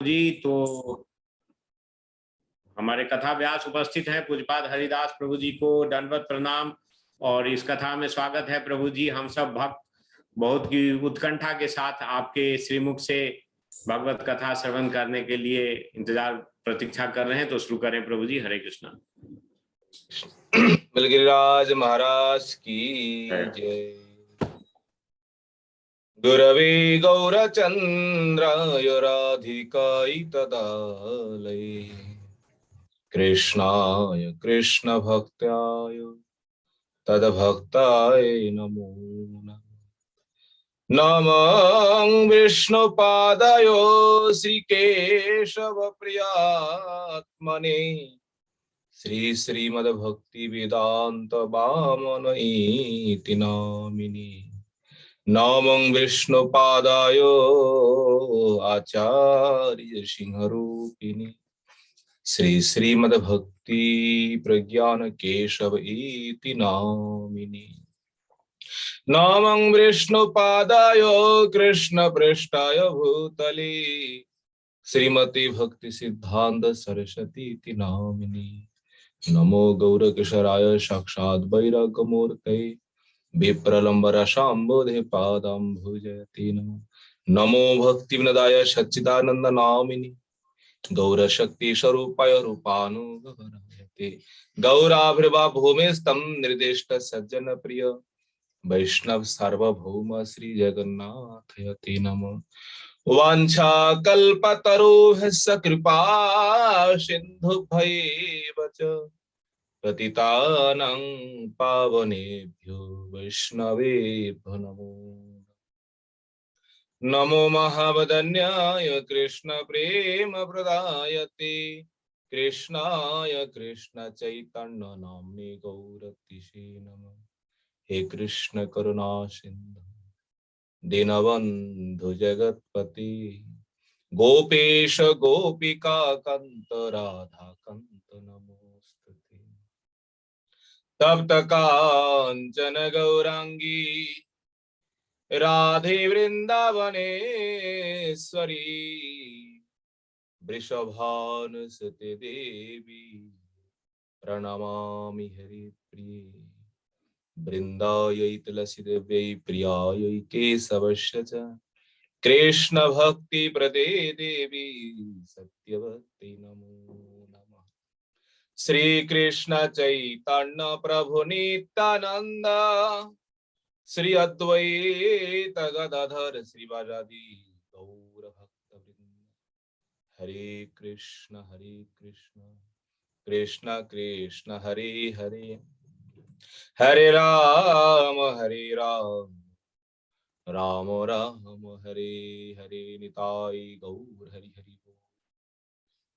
जी। तो हमारे कथा व्यास उपस्थित हैं, पूज्यपाद हरिदास प्रभु जी को दंडवत प्रणाम। और इस कथा में स्वागत है प्रभु जी। हम सब भक्त बहुत की उत्कंठा के साथ आपके श्रीमुख से भगवत कथा श्रवण करने के लिए इंतजार प्रतीक्षा कर रहे हैं। तो शुरू करें प्रभु जी। हरे कृष्णा। बलगिरिराज महाराज की जय। गुरवे गौरचंद्राय राधिकाय तदालये कृष्णाय कृष्ण भक्त्याय तद्भक्ताय नमो नमः विष्णुपादाय श्रीकेशव प्रियात्मने श्री श्रीमद्भक्ति वेदांत वामन इति नामिने नमः विष्णुपादाय आचार्य सिंहरूपिणे श्री श्रीमद्भक्ति प्रज्ञान केशव इति नामिने नमः विष्णुपादाय कृष्ण पृष्ठाय भूतले श्रीमती भक्ति सिद्धांत सरस्वती इति नामिने नमो गौरकिशोराय साक्षात् वैराग्यमूर्तये विप्रलम्बरशाम्बोधे पादाम्बुजयते नमः नमो भक्तिविनदाय सच्चिदानंद नामिनि गौरशक्ति स्वरूपाय रूपानुगरायते गौराभिर्वा भूमिस्तं निर्दिष्ट सज्जन प्रिय वैष्णव सार्वभौम श्री जगन्नाथयते नमः वाञ्छा कल्पतरुभ्यश्च कृपा सिन्धुभ्यैव च पतितानां पावनेभ्यो वैष्णवेभ्यो नमो नमो महावदन्याय कृष्ण प्रेम प्रदायते कृष्णाय कृष्ण चैतन्य नाम्ने गौरतिषे नमः हे कृष्ण करुणा सिंधु दीनबंधु जगत्पति गोपेश गोपिका कांत राधा कांत नमोस्तुते तप्त कांचन गौरांगी राधे वृंदावनेश्वरी वृषभानुसुते देवी प्रणमामि हरिप्रिये वृंदायै तुलसी देव्यै प्रियायै केशवस्य च कृष्ण भक्ति प्रदे देवी सत्यवती नमो नमः श्री कृष्ण चैतन्य प्रभु नित्यानंद श्री अद्वैत गदाधर श्रीवासादि गौर भक्त वृंद हरे कृष्ण कृष्ण कृष्ण हरे हरे हरे राम राम राम हरे हरे निताय गौर हरि हरि बोल।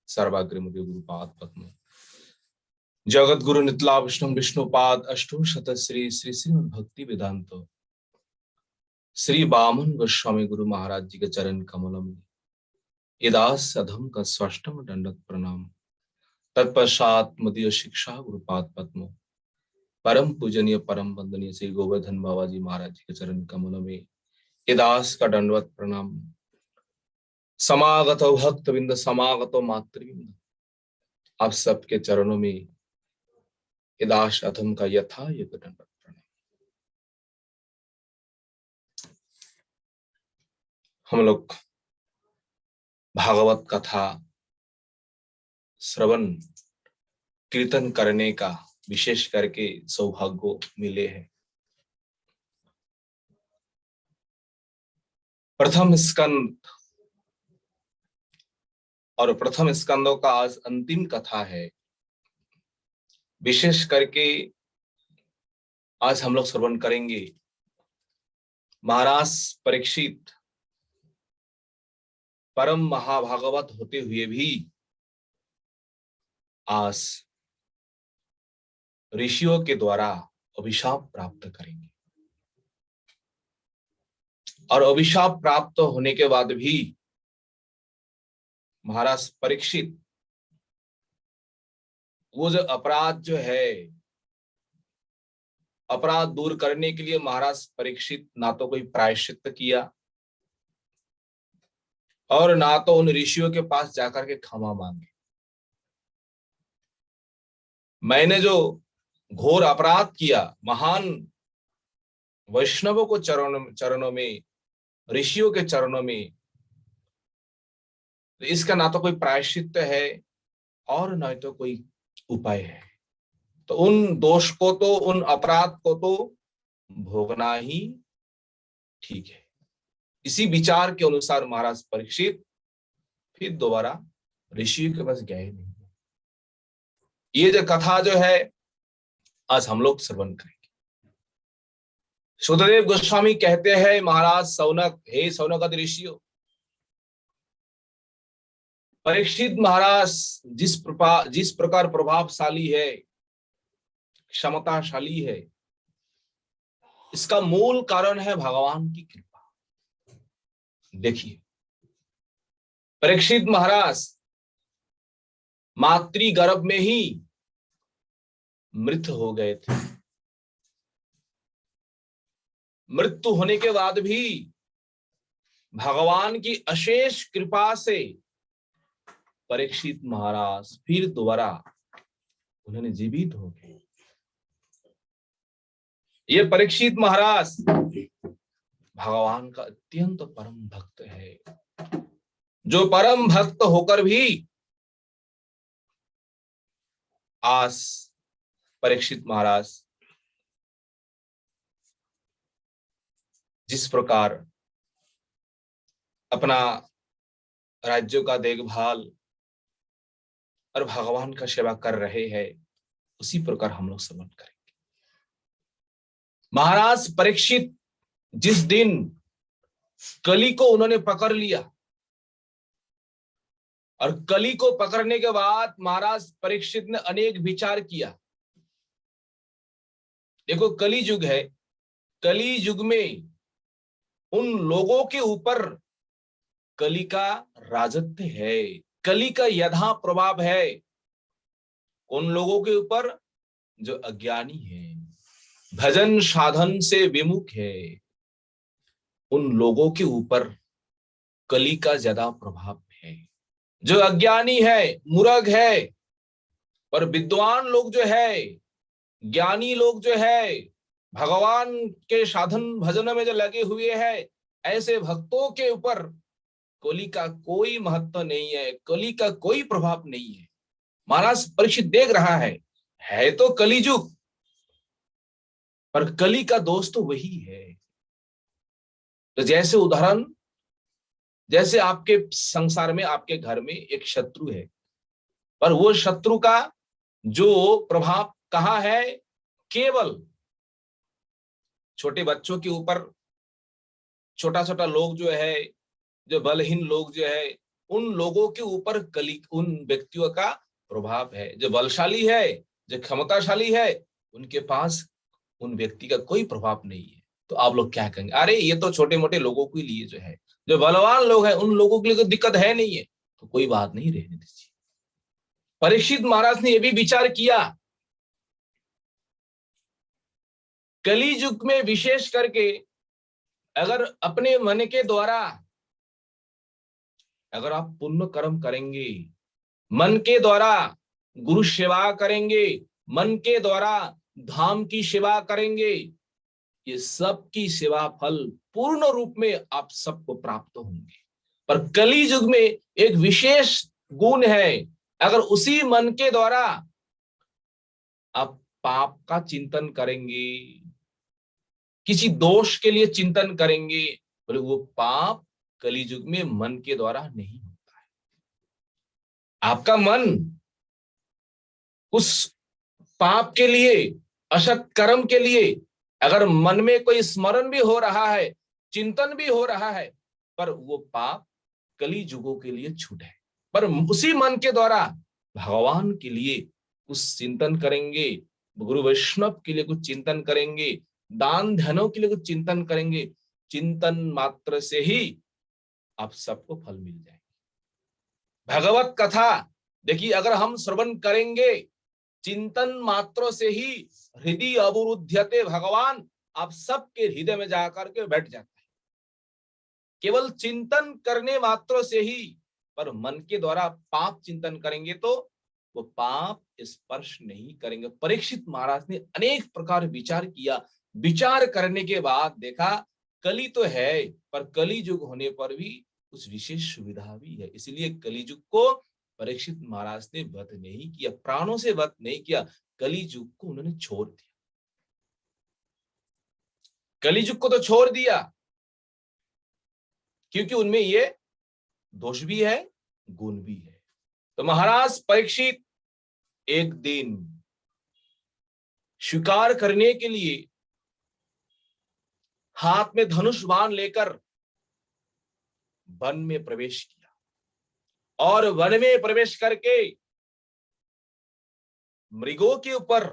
सर्वाग्रमुदे गुरुपाद पद्म जगत गुरु नितला विष्णुपाद अष्टो शत श्री श्री श्रीमद् भक्ति वेदांत श्री वामन गोस्वामी गुरु महाराज जी के चरण कमल में इदास अधम का स्वाष्टम दंडक प्रणाम। तत्पश्चात मदीय शिक्षा गुरुपाद पद्म परम पूजनीय परम वंदनीय श्री गोवर्धन बाबा जी महाराज जी के चरण कमल में इदास का दंडवत प्रणाम। समागत भक्त बिंद समागत मातृबिंद आप सबके चरणों में इदास अधम का यथा ये दंडवत प्रणाम। हम लोग भागवत कथा श्रवण कीर्तन करने का विशेष करके सौभाग्य मिले हैं। प्रथम स्कंद और प्रथम स्कंदों का आज अंतिम कथा है। विशेष करके आज हम लोग श्रवण करेंगे महाराज परीक्षित परम महाभागवत होते हुए भी आज ऋषियों के द्वारा अभिशाप प्राप्त करेंगे और अभिशाप प्राप्त होने के बाद भी महाराज परीक्षित वो जो अपराध जो है अपराध दूर करने के लिए महाराज परीक्षित ना तो कोई प्रायश्चित किया और ना तो उन ऋषियों के पास जाकर के क्षमा मांगे। मैंने जो घोर अपराध किया, महान वैष्णवों को चरणों में, ऋषियों के चरणों में, तो इसका ना तो कोई प्रायश्चित्त है और ना तो कोई उपाय है। तो उन दोष को तो, उन अपराध को तो भोगना ही ठीक है। इसी विचार के अनुसार महाराज परीक्षित फिर दोबारा ऋषियों के पास गए नहीं। ये जो कथा जो है आज हम लोग श्रवण करेंगे। शुद्धदेव गोस्वामी कहते हैं, महाराज सौनक, हे सौनक ऋषियों, परीक्षित महाराज जिस प्रकार प्रभावशाली है, क्षमताशाली है, इसका मूल कारण है भगवान की कृपा। देखिए, परीक्षित महाराज मातृ गर्भ में ही मृत हो गए थे। मृत्यु होने के बाद भी भगवान की अशेष कृपा से परीक्षित महाराज फिर दोबारा उन्होंने जीवित हो गए। ये परीक्षित महाराज भगवान का अत्यंत परम भक्त है, जो परम भक्त होकर भी आज परीक्षित महाराज जिस प्रकार अपना राज्यों का देखभाल और भगवान का सेवा कर रहे हैं, उसी प्रकार हम लोग श्रवण करेंगे। महाराज परीक्षित जिस दिन कली को उन्होंने पकड़ लिया, और कली को पकड़ने के बाद महाराज परीक्षित ने अनेक विचार किया। देखो, कली युग है, कली युग में उन लोगों के ऊपर कली का राजत्व है, कली का यथा प्रभाव है उन लोगों के ऊपर जो अज्ञानी है, भजन साधन से विमुख है। उन लोगों के ऊपर कली का ज्यादा प्रभाव है। जो अज्ञानी है, मूर्ख है, और विद्वान लोग जो है, ज्ञानी लोग जो है, भगवान के साधन भजन में जो लगे हुए हैं, ऐसे भक्तों के ऊपर कली का कोई महत्व नहीं है, कली का कोई प्रभाव नहीं है। महाराज परीक्षित देख रहा है तो कलिजुग, पर कली का दोष तो वही है। तो जैसे उदाहरण, जैसे आपके संसार में, आपके घर में एक शत्रु है, पर वो शत्रु का जो प्रभाव कहाँ है, केवल छोटे बच्चों के ऊपर, छोटा छोटा लोग जो है, जो बलहीन लोग जो है, उन लोगों के ऊपर कली, उन व्यक्तियों का प्रभाव है। जो बलशाली है, जो क्षमताशाली है, उनके पास उन व्यक्ति का कोई प्रभाव नहीं है। तो आप लोग क्या कहेंगे, अरे ये तो छोटे मोटे लोगों के लिए जो है, जो बलवान लोग हैं उन लोगों के लिए कोई दिक्कत है नहीं है, तो कोई बात नहीं, रहने दीजिए। परीक्षित महाराज ने यह भी विचार किया, कली युग में विशेष करके अगर अपने मन के द्वारा अगर आप पुण्य कर्म करेंगे, मन के द्वारा गुरु सेवा करेंगे, मन के द्वारा धाम की सेवा करेंगे, ये सब की सेवा फल पूर्ण रूप में आप सबको प्राप्त होंगे। पर कली युग में एक विशेष गुण है, अगर उसी मन के द्वारा आप पाप का चिंतन करेंगे, किसी दोष के लिए चिंतन करेंगे, बोले वो पाप कली युग में मन के द्वारा नहीं होता है। आपका मन उस पाप के लिए, असत कर्म के लिए, अगर मन में कोई स्मरण भी हो रहा है, चिंतन भी हो रहा है, पर वो पाप कली युगों के लिए छूट है। पर उसी मन के द्वारा भगवान के लिए कुछ चिंतन करेंगे, गुरु वैष्णव के लिए कुछ चिंतन करेंगे, दान ध्यानों के लिए कुछ चिंतन करेंगे, चिंतन मात्र से ही आप सबको फल मिल जाएगा। भगवत कथा देखिए, अगर हम श्रवण करेंगे, चिंतन मात्र से ही हृदय अवरुध्यते, भगवान आप सबके हृदय में जाकर के बैठ जाता है। केवल चिंतन करने मात्र से ही, पर मन के द्वारा पाप चिंतन करेंगे तो वो पाप स्पर्श नहीं करेंगे। परीक्षित महाराज ने अनेक प्रकार विचार किया। विचार करने के बाद देखा कली तो है, पर कली युग होने पर भी कुछ विशेष सुविधा भी है। इसलिए कली युग को परीक्षित महाराज ने वध नहीं किया, प्राणों से वध नहीं किया, कली युग को उन्होंने छोड़ दिया। कली युग को तो छोड़ दिया क्योंकि उनमें ये दोष भी है, गुण भी है। तो महाराज परीक्षित एक दिन शिकार करने के लिए हाथ में धनुष बाण लेकर वन में प्रवेश किया और वन में प्रवेश करके मृगों के ऊपर,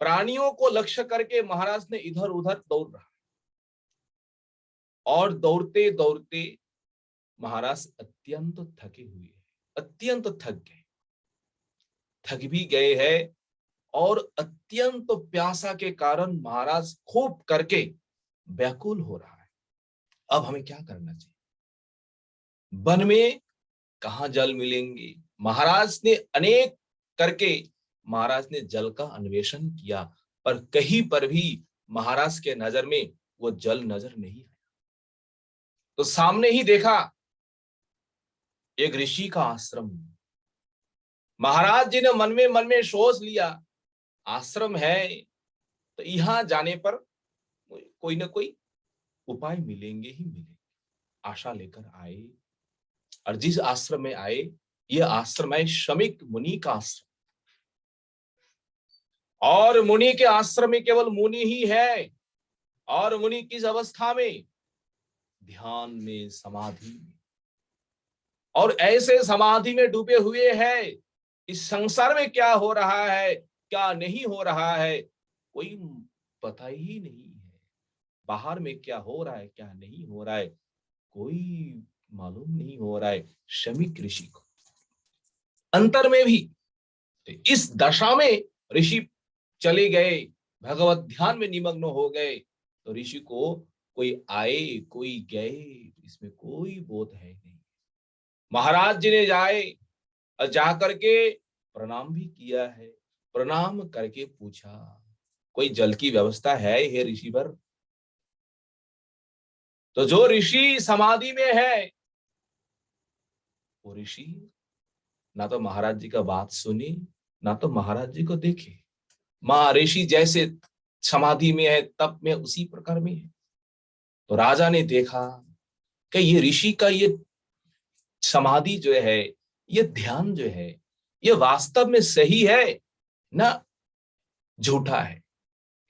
प्राणियों को लक्ष्य करके महाराज ने इधर उधर दौड़ रहा और दौड़ते दौड़ते महाराज अत्यंत थके हुए, अत्यंत थक गए, थक भी गए हैं और अत्यंत प्यासा के कारण महाराज खूब करके व्याकुल हो रहा है। अब हमें क्या करना चाहिए? वन में कहां जल मिलेंगे? महाराज ने अनेक करके महाराज ने जल का अन्वेषण किया, पर कहीं पर भी महाराज के नजर में वो जल नजर नहीं आया। तो सामने ही देखा एक ऋषि का आश्रम। महाराज जी ने मन में सोच लिया, आश्रम है तो यहां जाने पर कोई ना कोई उपाय मिलेंगे ही मिलेंगे। आशा लेकर आए और जिस आश्रम में आए, यह आश्रम है शमीक मुनि का आश्रम। और मुनि के आश्रम में केवल मुनि ही है, और मुनि किस अवस्था में? ध्यान में, समाधि में। और ऐसे समाधि में डूबे हुए हैं, इस संसार में क्या हो रहा है क्या नहीं हो रहा है कोई पता ही नहीं है। बाहर में क्या हो रहा है क्या नहीं हो रहा है कोई मालूम नहीं हो रहा है शमीक ऋषि को। अंतर में भी इस दशा में ऋषि चले गए, भगवत ध्यान में निमग्न हो गए। तो ऋषि को कोई आए कोई गए, इसमें कोई बोध है नहीं। महाराज जी ने जाए और जाकर के प्रणाम भी किया है। प्रणाम करके पूछा, कोई जल की व्यवस्था है हे ऋषिवर? तो जो ऋषि समाधि में है, वो ऋषि ना तो महाराज जी का बात सुने, ना तो महाराज जी को देखे। महर्षि जैसे समाधि में है, तप में उसी प्रकार में है। तो राजा ने देखा कि ये ऋषि का ये समाधि जो है, ये ध्यान जो है, ये वास्तव में सही है ना झूठा है।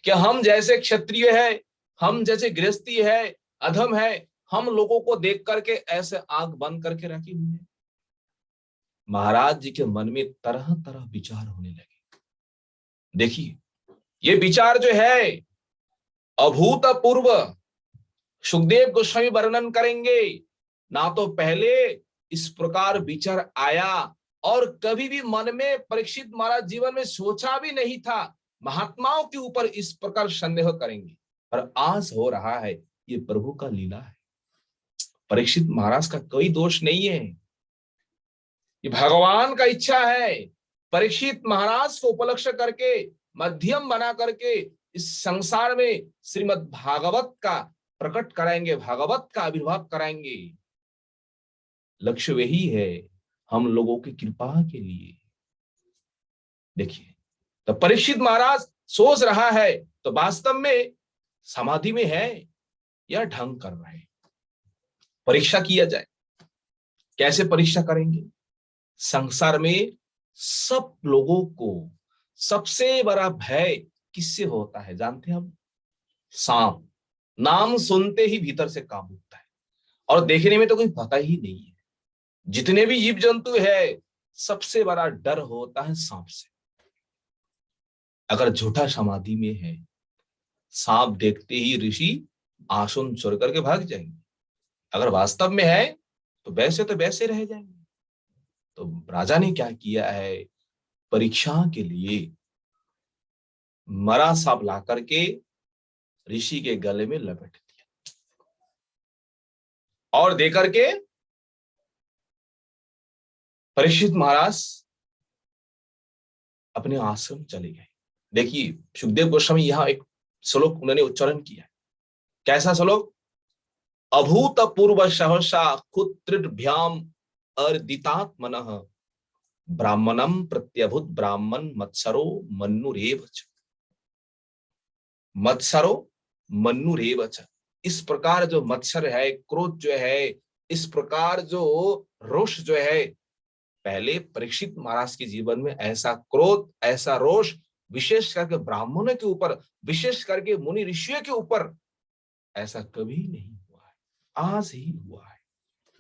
क्या हम जैसे क्षत्रिय है, हम जैसे गृहस्थी है, अधम है, हम लोगों को देख करके ऐसे आंख बंद करके रखी हुई है? महाराज जी के मन में तरह तरह विचार होने लगे। देखिए ये विचार जो है अभूतपूर्व सुखदेव गोस्वामी वर्णन करेंगे। ना तो पहले इस प्रकार विचार आया और कभी भी मन में परीक्षित महाराज जीवन में सोचा भी नहीं था महात्माओं के ऊपर इस प्रकार संदेह करेंगे, पर आज हो रहा है। ये प्रभु का लीला है। परीक्षित महाराज का कोई दोष नहीं है, ये भगवान का इच्छा है। परीक्षित महाराज को उपलक्ष्य करके, मध्यम बना करके इस संसार में श्रीमद् भागवत का प्रकट कराएंगे, भागवत का आविर्भाव कराएंगे। लक्ष्य वही है, हम लोगों की कृपा के लिए। देखिए तो परीक्षित महाराज सोच रहा है तो वास्तव में समाधि में है या ढंग कर रहे हैं। परीक्षा किया जाए। कैसे परीक्षा करेंगे? संसार में सब लोगों को सबसे बड़ा भय किससे होता है जानते हैं हम? सांप। नाम सुनते ही भीतर से कांप उठता है और देखने में तो कोई पता ही नहीं है। जितने भी जीव जंतु है, सबसे बड़ा डर होता है सांप से। अगर झूठा समाधि में है, सांप देखते ही ऋषि आसन छोड़ करके भाग जाएंगे। अगर वास्तव में है तो वैसे रह जाएंगे। तो राजा ने क्या किया है, परीक्षा के लिए मरा सांप ला करके ऋषि के गले में लपेट दिया। और देकर के परीक्षित महाराज अपने आश्रम चले गए। देखिए सुखदेव गोस्वामी यहां एक श्लोक उन्होंने उच्चारण किया। कैसा श्लोक? अभूतपूर्व सहसा कुत्रिभ्याम अर्दितात्मनः ब्राह्मणम प्रत्यभूत ब्राह्मण मत्सरो मन्नुरेव च। मत्सरो मन्नुरेव च। इस प्रकार जो मत्सर है, क्रोध जो है, इस प्रकार जो रोष जो है, पहले परीक्षित महाराज के जीवन में ऐसा क्रोध, ऐसा रोष विशेष करके ब्राह्मणों के ऊपर, विशेष करके मुनि ऋषियों के ऊपर ऐसा कभी नहीं हुआ है। आज ही हुआ है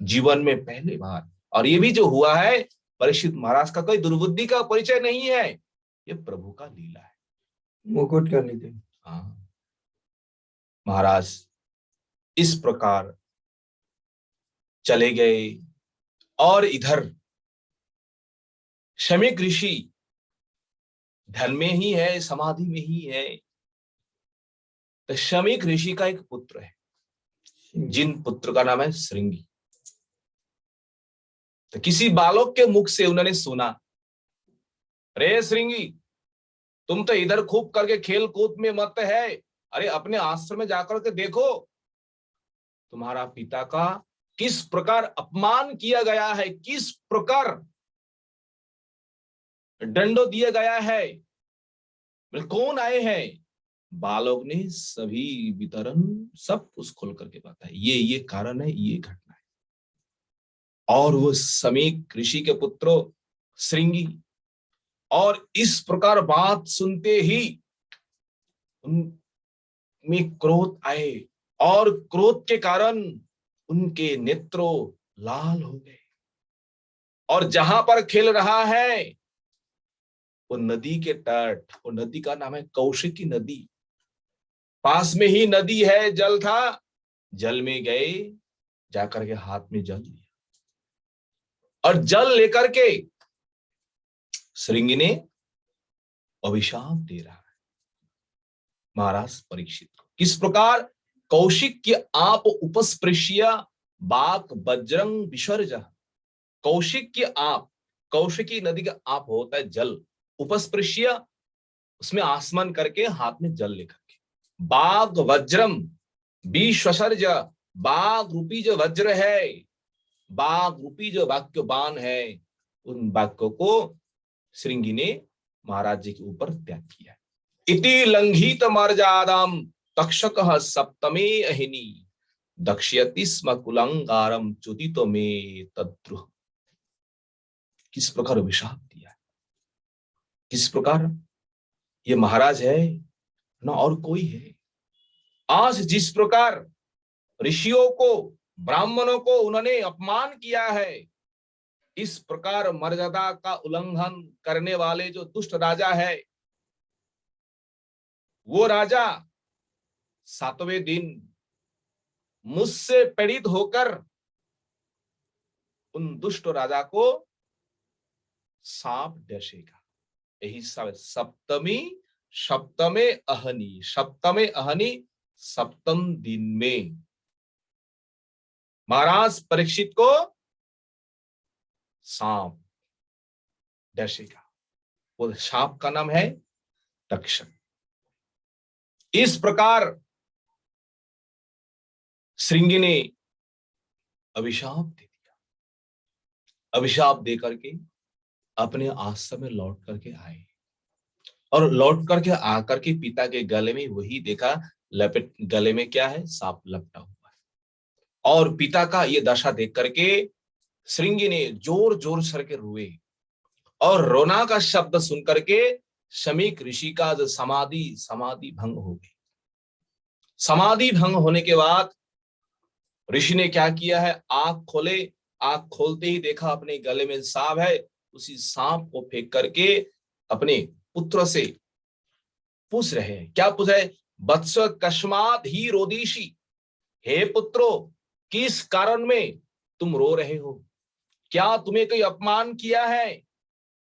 जीवन में पहली बार। और ये भी जो हुआ है परीक्षित महाराज का कोई दुर्बुद्धि का परिचय नहीं है, ये प्रभु का लीला है। मुकुट का लीला। हाँ, महाराज इस प्रकार चले गए। और इधर शमीक ऋषि ध्यान में ही है, समाधि में ही है। तो शमीक ऋषि का एक पुत्र है, जिन पुत्र का नाम है श्रृंगी। तो किसी बालक के मुख से उन्होंने सुना, अरे श्रृंगी, तुम तो इधर खूब करके खेल कूद में मत है, अरे अपने आश्रम में जाकर के देखो तुम्हारा पिता का किस प्रकार अपमान किया गया है, किस प्रकार दंडो दिया गया है। कौन आए हैं? बालक ने सभी वितरण सब कुछ खोल करके बताया, ये कारण है, ये घटना है। और वो शमीक ऋषि के पुत्र श्रृंगी, और इस प्रकार बात सुनते ही उनमें क्रोध आए, और क्रोध के कारण उनके नेत्रों लाल हो गए। और जहां पर खेल रहा है वो नदी के तट, वो नदी का नाम है कौशिकी नदी। पास में ही नदी है, जल था, जल में गए, जाकर के हाथ में जल लिया, और जल लेकर के श्रृंगी ने अभिशाप दे रहा है महाराज परीक्षित को। किस प्रकार? कौशिक की आप उपस्पृश्य बाक वज्रंग विसर्ज। कौशिक की आप, कौशिकी नदी का आप होता है जल, उपस्पृश्य उसमें आसमान करके हाथ में जल लेकर के, बाघ वज्रम विसर्ज, बाघ रूपी जो वज्र है, बाघ रूपी जो वाक्य बाण है, उन वाक्यों को श्रृंगी ने महाराज जी के ऊपर त्याग किया। इति लंघित मर्यादाम तक्षकः सप्तमे अहिनी दक्ष्यति स्म कुलंगारम चुदितो में तद्रुह। किस प्रकार अभिशाप दिया है, किस प्रकार ये महाराज है ना और कोई है। आज जिस प्रकार ऋषियों को, ब्राह्मणों को उन्होंने अपमान किया है, इस प्रकार मर्यादा का उल्लंघन करने वाले जो दुष्ट राजा है, वो राजा 7वें दिन मुझसे पीड़ित होकर उन दुष्ट राजा को सांप डसेगा। यही सप्तमी, सप्तमे अहनी, सप्तमे अहनी, सप्तम दिन में महाराज परीक्षित को सांप डसेगा। वो सांप का नाम है तक्षक। इस प्रकार श्रृंगी ने अभिशाप दे दिया। अभिशाप दे करके अपने आश्रम में लौट करके आए, और लौट करके आकर के पिता के गले में वही देखा, लपेट गले में क्या है, सांप लपटा हुआ है। और पिता का ये दशा देख करके श्रृंगी ने जोर जोर से के रोए, और रोना का शब्द सुन करके शमीक ऋषि का जो समाधि भंग हो गई। समाधि भंग होने के बाद ऋषि ने क्या किया है, आंख खोले, आंख खोलते ही देखा अपने गले में सांप है। उसी सांप को फेंक करके अपने पुत्र से पूछ रहे हैं, क्या पूछ रहे? वत्स कस्मात् ही रोदिषि, हे पुत्रो किस कारण में तुम रो रहे हो? क्या तुम्हें कोई अपमान किया है?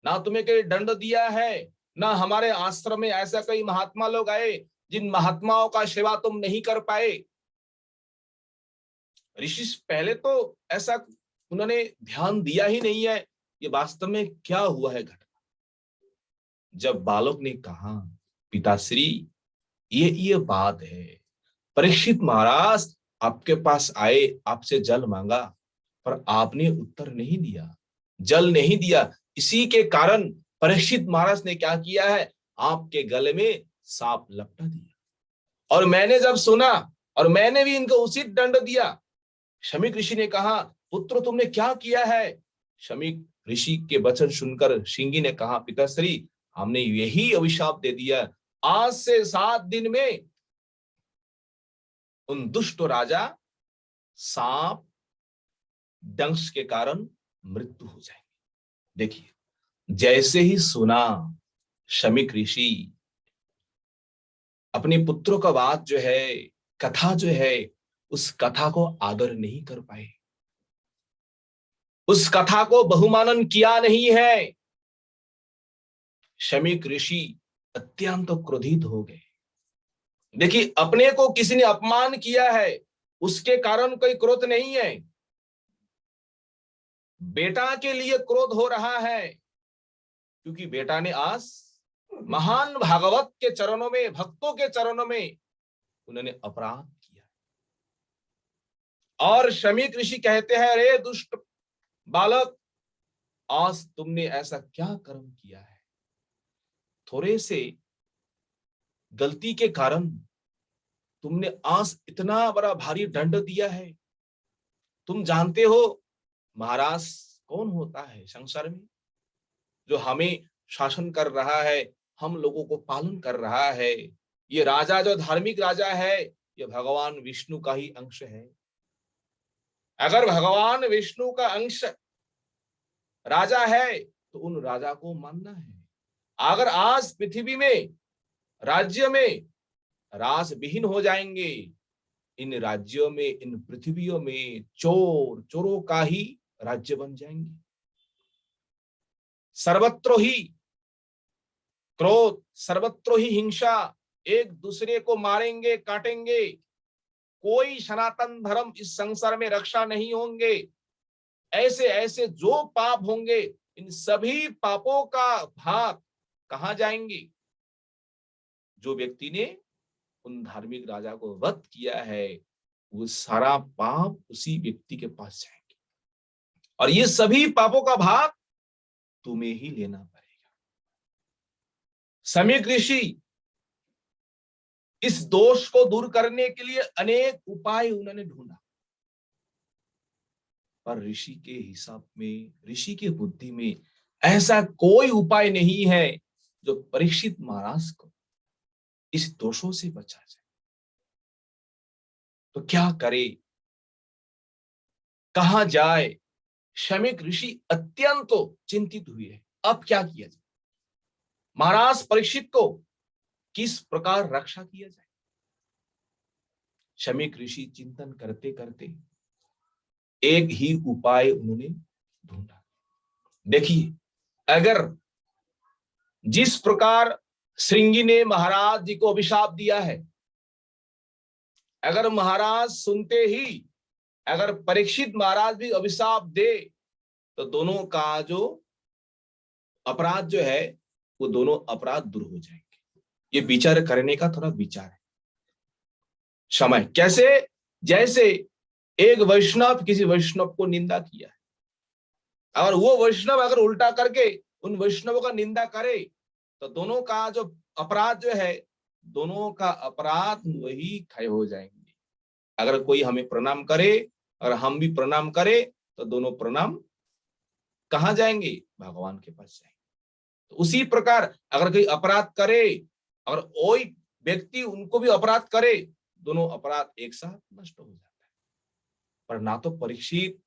ना तुम्हें कोई दंड दिया है, ना हमारे आश्रम में ऐसा कई महात्मा लोग आए जिन महात्माओं का सेवा तुम नहीं कर पाए। ऋषि पहले तो ऐसा उन्होंने ध्यान दिया ही नहीं है ये वास्तव में क्या हुआ है घटना। जब बालक ने कहा पिताश्री ये बात है, परीक्षित महाराज आपके पास आए, आपसे जल मांगा, पर आपने उत्तर नहीं दिया, जल नहीं दिया। इसी के कारण परीक्षित महाराज ने क्या किया है, आपके गले में सांप लपटा दिया। और मैंने जब सुना और मैंने भी इनको उचित दंड दिया। शमीक ऋषि ने कहा पुत्र तुमने क्या किया है। शमीक ऋषि के वचन सुनकर श्रृंगी ने कहा पिताश्री हमने यही अभिशाप दे दिया, आज से 7 दिन में उन दुष्ट राजा सांप दंश के कारण मृत्यु हो जाएगी। देखिए जैसे ही सुना शमीक ऋषि अपने पुत्रों का बात जो है, कथा जो है, उस कथा को आदर नहीं कर पाए, उस कथा को बहुमानन किया नहीं है। शमीक ऋषि अत्यंत क्रोधित हो गए। देखिए अपने को किसी ने अपमान किया है, उसके कारण कोई क्रोध नहीं है, बेटा के लिए क्रोध हो रहा है, क्योंकि बेटा ने आज महान भागवत के चरणों में, भक्तों के चरणों में उन्होंने अपराध किया। और शमीक ऋषि कहते हैं अरे दुष्ट बालक, आज तुमने ऐसा क्या कर्म किया है, थोड़े से गलती के कारण तुमने आज इतना बड़ा भारी दंड दिया है। तुम जानते हो महाराज कौन होता है संसार में, जो हमें शासन कर रहा है, हम लोगों को पालन कर रहा है। ये राजा जो धार्मिक राजा है, ये भगवान विष्णु का ही अंश है। अगर भगवान विष्णु का अंश राजा है तो उन राजा को मानना है। अगर आज पृथ्वी में, राज्य में राज विहीन हो जाएंगे, इन राज्यों में, इन पृथ्वियों में चोरों का ही राज्य बन जाएंगे। सर्वत्र ही क्रोध, सर्वत्र ही हिंसा, एक दूसरे को मारेंगे, काटेंगे, कोई सनातन धर्म इस संसार में रक्षा नहीं होंगे। ऐसे ऐसे जो पाप होंगे, इन सभी पापों का भाग कहां जाएंगे। जो व्यक्ति ने उन धार्मिक राजा को वध किया है, वो सारा पाप उसी व्यक्ति के पास जाएंगे, और ये सभी पापों का भाग तुम्हें ही लेना पड़ेगा। शमीक ऋषि इस दोष को दूर करने के लिए अनेक उपाय उन्होंने ढूंढा, पर ऋषि के हिसाब में, ऋषि की बुद्धि में ऐसा कोई उपाय नहीं है जो परीक्षित महाराज को इस दोषों से बचा जाए। तो क्या करे, कहां जाए। शमीक ऋषि अत्यंत चिंतित हुए, अब क्या किया जाए, महाराज परीक्षित को किस प्रकार रक्षा किया जाए। शमीक ऋषि चिंतन करते करते एक ही उपाय उन्होंने ढूंढा। देखिए अगर जिस प्रकार श्रृंगी ने महाराज जी को अभिशाप दिया है, अगर महाराज सुनते ही अगर परीक्षित महाराज भी अभिशाप दे, तो दोनों का जो अपराध जो है वो दोनों अपराध दूर हो जाएंगे। ये विचार करने का थोड़ा विचार है, समय कैसे, जैसे एक वैष्णव किसी वैष्णव को निंदा किया है, अगर वो वैष्णव अगर उल्टा करके उन वैष्णवों का निंदा करे, तो दोनों का जो अपराध जो है, दोनों का अपराध वही क्षय हो जाएंगे। अगर कोई हमें प्रणाम करे और हम भी प्रणाम करें, तो दोनों प्रणाम कहां जाएंगे, भगवान के पास जाएंगे। तो उसी प्रकार अगर कोई अपराध करे और कोई व्यक्ति उनको भी अपराध करे, दोनों अपराध एक साथ नष्ट हो जाता है। पर ना तो परीक्षित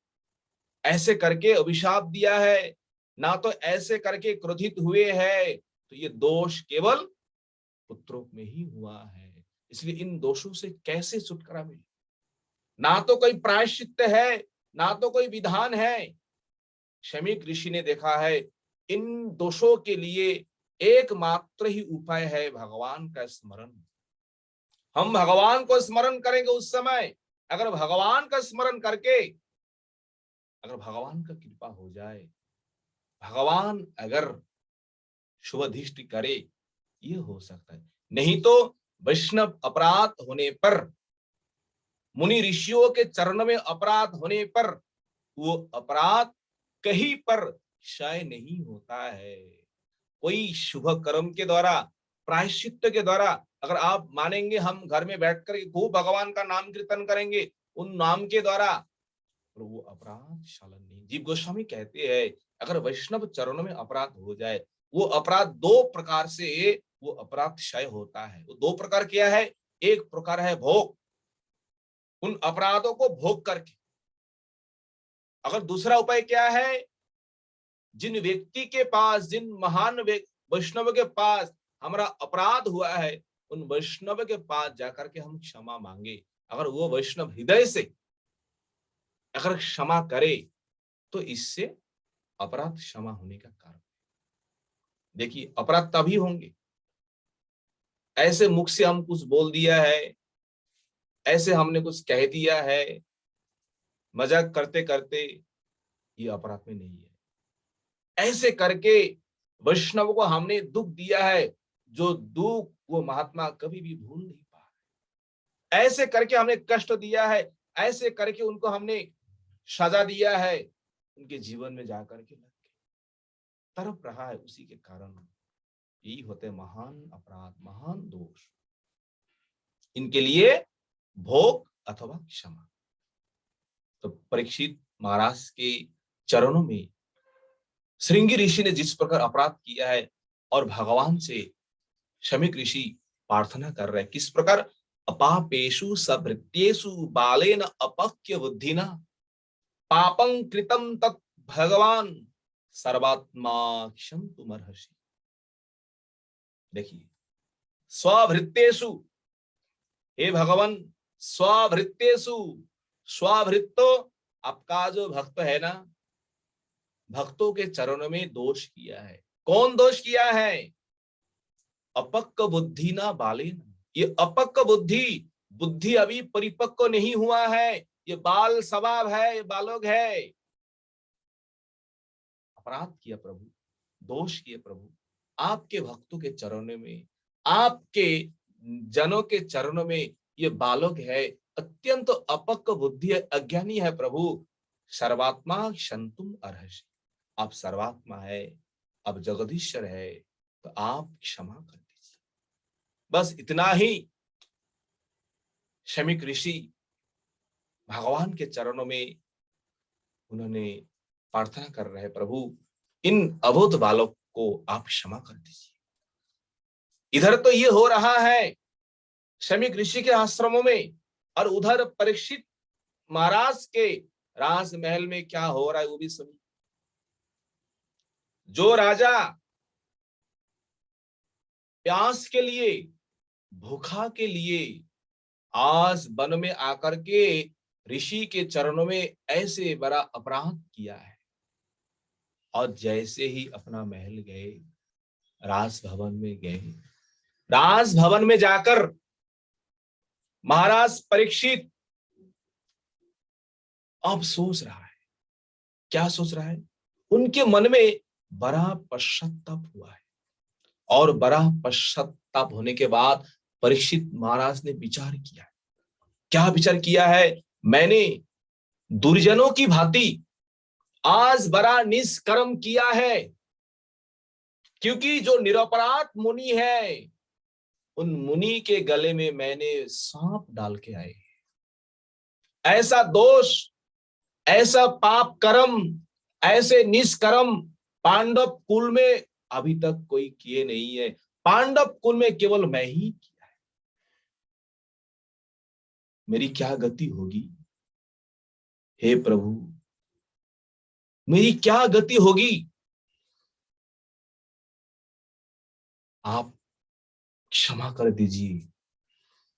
ऐसे करके अभिशाप दिया है, ना तो ऐसे करके क्रोधित हुए हैं, तो ये दोष केवल पुत्रों में ही हुआ है। इसलिए इन दोषों से कैसे छुटकारा मिले, ना तो कोई प्रायश्चित है, ना तो कोई विधान है। शमीक ऋषि ने देखा है इन दोषों के लिए एकमात्र ही उपाय है भगवान का स्मरण। हम भगवान को स्मरण करेंगे उस समय अगर भगवान का स्मरण करके अगर भगवान का कृपा हो जाए, भगवान अगर शुभ दृष्टि करे, ये हो सकता है। नहीं तो वैष्णव अपराध होने पर, मुनि ऋषियों के चरणों में अपराध होने पर, वो अपराध कहीं पर क्षय नहीं होता है। कोई शुभ कर्म के द्वारा, प्रायश्चित के द्वारा, अगर आप मानेंगे हम घर में बैठकर खूब भगवान का नाम कीर्तन करेंगे, उन नाम के द्वारा, और वो अपराध शालन नहीं। जीव गोस्वामी कहते हैं अगर वैष्णव चरणों में अपराध हो जाए, वो अपराध दो प्रकार से वो अपराध क्षय होता है। वो दो प्रकार क्या है? एक प्रकार है भोग, उन अपराधों को भोग करके। अगर दूसरा उपाय क्या है? जिन व्यक्ति के पास, जिन महान वैष्णव के पास हमारा अपराध हुआ है, उन वैष्णव के पास जाकर के हम क्षमा मांगे। अगर वो वैष्णव हृदय से अगर क्षमा करे तो इससे अपराध क्षमा होने का कारण। देखिए, अपराध तभी होंगे, ऐसे मुख से हम कुछ बोल दिया है, ऐसे हमने कुछ कह दिया है, मजाक करते करते, ये अपराध में नहीं है। ऐसे करके वैष्णव को हमने दुख दिया है, जो दुख वो महात्मा कभी भी भूल नहीं पा रहे। ऐसे करके हमने कष्ट दिया है, ऐसे करके उनको हमने सजा दिया है, उनके जीवन में जाकर के लग के तड़प रहा है। उसी के कारण यही होते महान अपराध, महान दोष। इनके लिए भोग अथवा क्षमा। तो परीक्षित महाराज के चरणों में श्रृंगी ऋषि ने जिस प्रकार अपराध किया है, और भगवान से शमीक ऋषि प्रार्थना कर रहे हैं किस प्रकार? अपापेषु सभृत्येषु बालेन अपक्य बुद्धिना पापं कृतं तत् भगवान सर्वात्मा क्षन्तुमर्हसि। देखिए, स्वभृत्येषु, हे भगवान, स्वभृत्येषु, स्वभृत्तो आपका जो भक्त है ना, भक्तों के चरणों में दोष किया है। कौन दोष किया है? अपक्क बुद्धि ना बालेन। ये अपक्क बुद्धि, बुद्धि अभी परिपक्व नहीं हुआ है, ये बाल स्वभाव है, ये बालक है। अपराध किया प्रभु, दोष किया प्रभु, आपके भक्तों के चरणों में, आपके जनों के चरणों में ये बालक है, अत्यंत अपक्क बुद्धि है, अज्ञानी है प्रभु। सर्वात्मा क्षन्तुम अर्हसि। आप सर्वात्मा है, आप जगदीश्वर है, तो आप क्षमा कर दीजिए। बस इतना ही शमीक ऋषि भगवान के चरणों में उन्होंने प्रार्थना कर रहे, प्रभु इन अबोध बालक को आप क्षमा कर दीजिए। इधर तो ये हो रहा है शमीक ऋषि के आश्रमों में, और उधर परीक्षित महाराज के राजमहल में क्या हो रहा है वो भी सुनिए। जो राजा प्यास के लिए, भूखा के लिए आज वन में आकर के ऋषि के चरणों में ऐसे बड़ा अपराध किया है, और जैसे ही अपना महल गए, राजभवन में गए, राजभवन में जाकर महाराज परीक्षित अब सोच रहा है, क्या सोच रहा है? उनके मन में बड़ा पश्चाताप हुआ है, और बड़ा पश्चाताप होने के बाद परीक्षित महाराज ने विचार किया। क्या विचार किया है? मैंने दुर्जनों की भांति आज बड़ा निष्कर्म किया है, क्योंकि जो निरपराध मुनि है, उन मुनि के गले में मैंने सांप डाल के आए। ऐसा दोष, ऐसा पाप कर्म, ऐसे निष्कर्म पांडव कुल में अभी तक कोई किए नहीं है। पांडव कुल में केवल मैं ही किया है। मेरी क्या गति होगी हे प्रभु, मेरी क्या गति होगी? आप क्षमा कर दीजिए।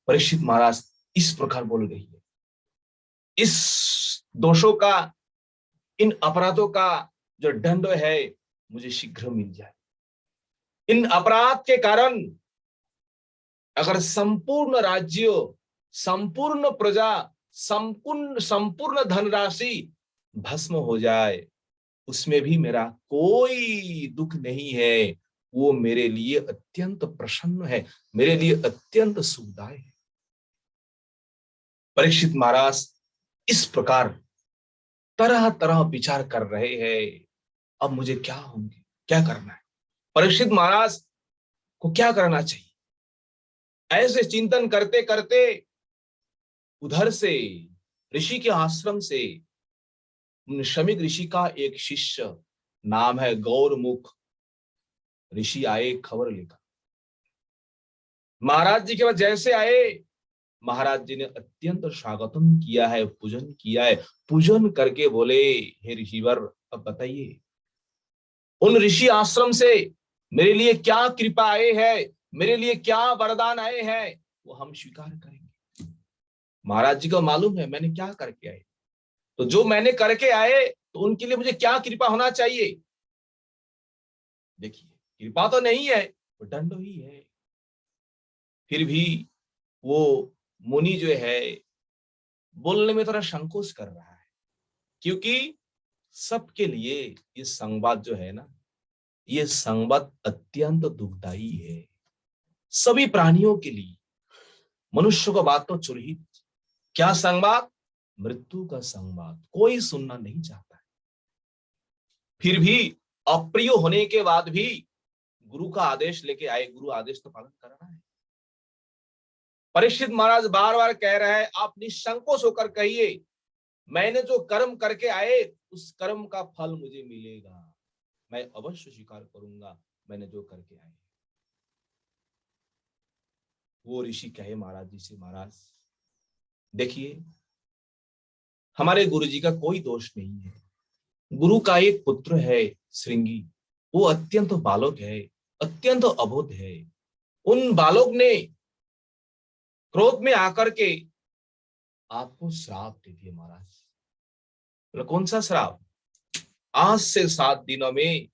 परीक्षित महाराज इस प्रकार बोल रही है। इस दोषों का, इन अपराधों का जो दंड है मुझे शीघ्र मिल जाए। इन अपराध के कारण अगर संपूर्ण राज्यों, संपूर्ण प्रजा, संपूर्ण धनराशि भस्म हो जाए, उसमें भी मेरा कोई दुख नहीं है। वो मेरे लिए अत्यंत प्रसन्न है, मेरे लिए अत्यंत सुखदायक है। परीक्षित महाराज इस प्रकार तरह तरह विचार कर रहे हैं, अब मुझे क्या होंगे, क्या करना है, परीक्षित महाराज को क्या करना चाहिए। ऐसे चिंतन करते करते उधर से ऋषि के आश्रम से शमीक ऋषि का एक शिष्य, नाम है गौरमुख ऋषि, आए खबर लेकर। महाराज जी के पास जैसे आए, महाराज जी ने अत्यंत स्वागतम किया है, पूजन किया है। पूजन करके बोले, हे ऋषिवर, अब बताइए उन ऋषि आश्रम से मेरे लिए क्या कृपा आए है, मेरे लिए क्या वरदान आए हैं, वो हम स्वीकार करेंगे। महाराज जी को मालूम है मैंने क्या करके आए, तो जो मैंने करके आए तो उनके लिए मुझे क्या कृपा होना चाहिए। देखिए, कृपा तो नहीं है, वो दंड ही है। फिर भी वो मुनि जो है बोलने में थोड़ा संकोच कर रहा है, क्योंकि सबके लिए ये संवाद जो है ना, ये संवाद अत्यंत दुखदायी है। सभी प्राणियों के लिए, मनुष्य को बात तो छोड़िए, क्या संवाद, मृत्यु का संवाद कोई सुनना नहीं चाहता है। फिर भी अप्रिय होने के बाद भी गुरु का आदेश लेके आए, गुरु आदेश तो पालन करना है। परीक्षित महाराज बार बार कह रहे हैं, आप निसंकोच होकर कहिए, मैंने जो कर्म करके आए उस कर्म का फल मुझे मिलेगा, मैं अवश्य स्वीकार करूंगा मैंने जो करके आए। वो ऋषि कहे महाराज जी से, महाराज देखिए, हमारे गुरु जी का कोई दोष नहीं है। गुरु का एक पुत्र है श्रृंगी, वो अत्यंत बालक है, अत्यंत अबोध है। उन बालक ने क्रोध में आकर के आपको श्राप दे दिया महाराज। तो कौन सा श्राप? आज से 7 दिनों में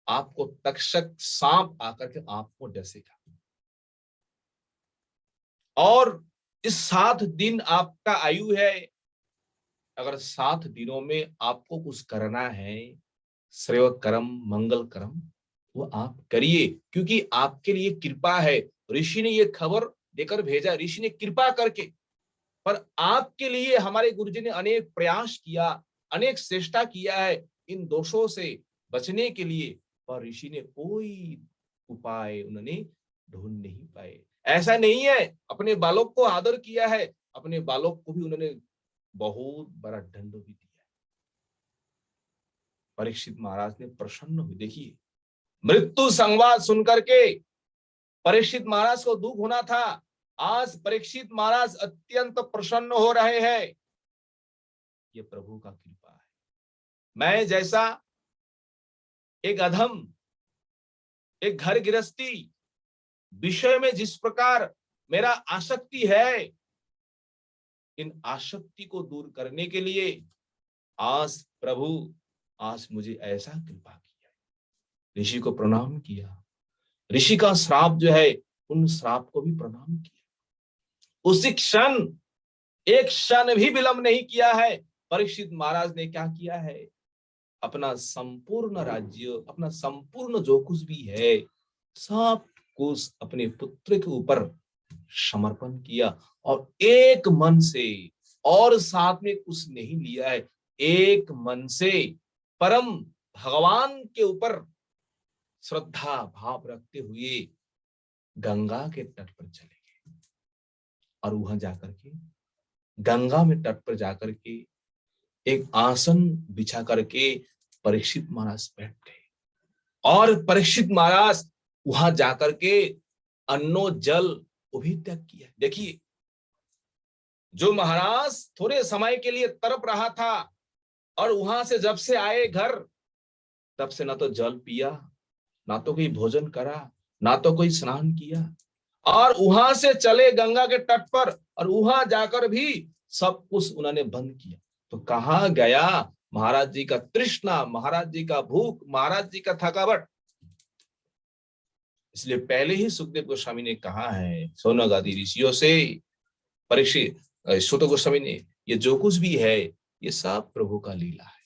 आपको तक्षक सांप आकर के आपको डसेगा, और इस 7 दिन आपका आयु है। अगर 7 दिनों में आपको कुछ करना है, श्रेय कर्म, मंगल कर्म, वो आप करिए, क्योंकि आपके लिए कृपा है। ऋषि ने ये खबर देकर भेजा, ऋषि ने कृपा करके। पर आपके लिए हमारे गुरुजी ने अनेक प्रयास किया, अनेक चेष्टा किया है इन दोषों से बचने के लिए, पर ऋषि ने कोई उपाय उन्होंने ढूंढ नहीं पाए। ऐसा नहीं है, अपने बालक को आदर किया है, अपने बालक को भी उन्होंने बहुत बड़ा दंड भी दिया। परीक्षित महाराज ने प्रसन्न हुए। देखिए, मृत्यु संवाद सुनकर के परीक्षित महाराज को दुख होना था, आज परीक्षित महाराज अत्यंत प्रसन्न हो रहे हैं। ये प्रभु का कृपा है। मैं जैसा एक अधम, एक घर गृहस्थी विषय में जिस प्रकार मेरा आसक्ति है, इन आसक्ति को दूर करने के लिए आज प्रभु आज मुझे ऐसा कृपा किया। ऋषि को प्रणाम किया, ऋषि का श्राप जो है उन श्राप को भी प्रणाम किया। उसी क्षण, एक क्षण भी विलंब नहीं किया है। परीक्षित महाराज ने क्या किया है, अपना संपूर्ण राज्य, अपना संपूर्ण जो कुछ भी है, सब कुछ अपने पुत्र के ऊपर समर्पण किया, और एक मन से, और साथ में कुछ नहीं लिया है, एक मन से परम भगवान के ऊपर श्रद्धा भाव रखते हुए गंगा के तट पर चले गए। और वहां जाकर के गंगा में तट पर जाकर के एक आसन बिछा करके परीक्षित महाराज बैठ गए, और परीक्षित महाराज वहां जाकर के अन्नो जल वो भी त्याग किया। देखिए, जो महाराज थोड़े समय के लिए तड़प रहा था, और वहां से जब से आए घर, तब से ना तो जल पिया, ना तो कोई भोजन करा, ना तो कोई स्नान किया, और वहां से चले गंगा के तट पर, और वहां जाकर भी सब कुछ उन्होंने बंद किया। तो कहां गया महाराज जी का तृष्णा, महाराज जी का भूख, महाराज जी का थकावट। इसलिए पहले ही सुखदेव गोस्वामी ने कहा है, सोनक आदि ऋषियों से परीक्षित, सुत गोस्वामी ने ये जो कुछ भी है ये सब प्रभु का लीला है।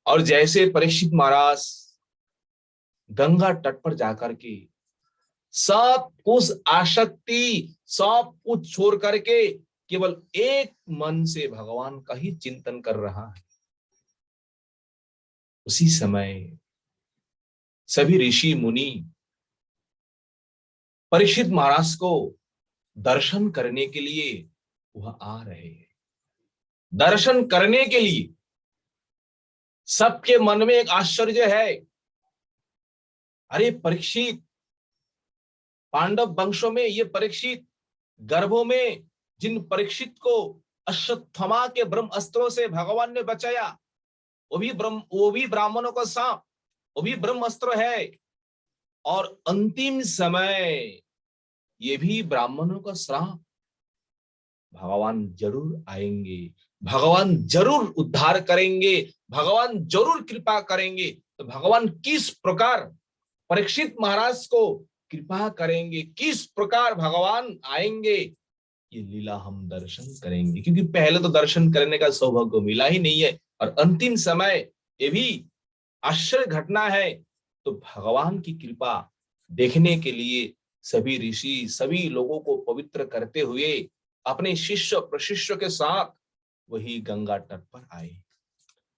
और जैसे परीक्षित महाराज गंगा तट पर जाकर के सब कुछ आसक्ति सब कुछ छोड़ करके केवल एक मन से भगवान का ही चिंतन कर रहा है, उसी समय सभी ऋषि मुनि परीक्षित महाराज को दर्शन करने के लिए वह आ रहे हैं। दर्शन करने के लिए सबके मन में एक आश्चर्य है, अरे परीक्षित, पांडव वंशों में ये परीक्षित, गर्भों में जिन परीक्षित को अश्वत्थामा के ब्रह्म अस्त्रों से भगवान ने बचाया, वो भी ब्राह्मणों का सांप, वो भी ब्रह्म अस्त्र है, और अंतिम समय ये भी ब्राह्मणों का श्राप। भगवान जरूर आएंगे, भगवान जरूर उद्धार करेंगे, भगवान जरूर कृपा करेंगे। तो भगवान किस प्रकार परीक्षित महाराज को कृपा करेंगे, किस प्रकार भगवान आएंगे, ये लीला हम दर्शन करेंगे। क्योंकि पहले तो दर्शन करने का सौभाग्य मिला ही नहीं है, और अंतिम समय ये भी आश्चर्य घटना है। तो भगवान की कृपा देखने के लिए सभी ऋषि सभी लोगों को पवित्र करते हुए अपने शिष्य प्रशिष्य के साथ वही गंगा तट पर आए।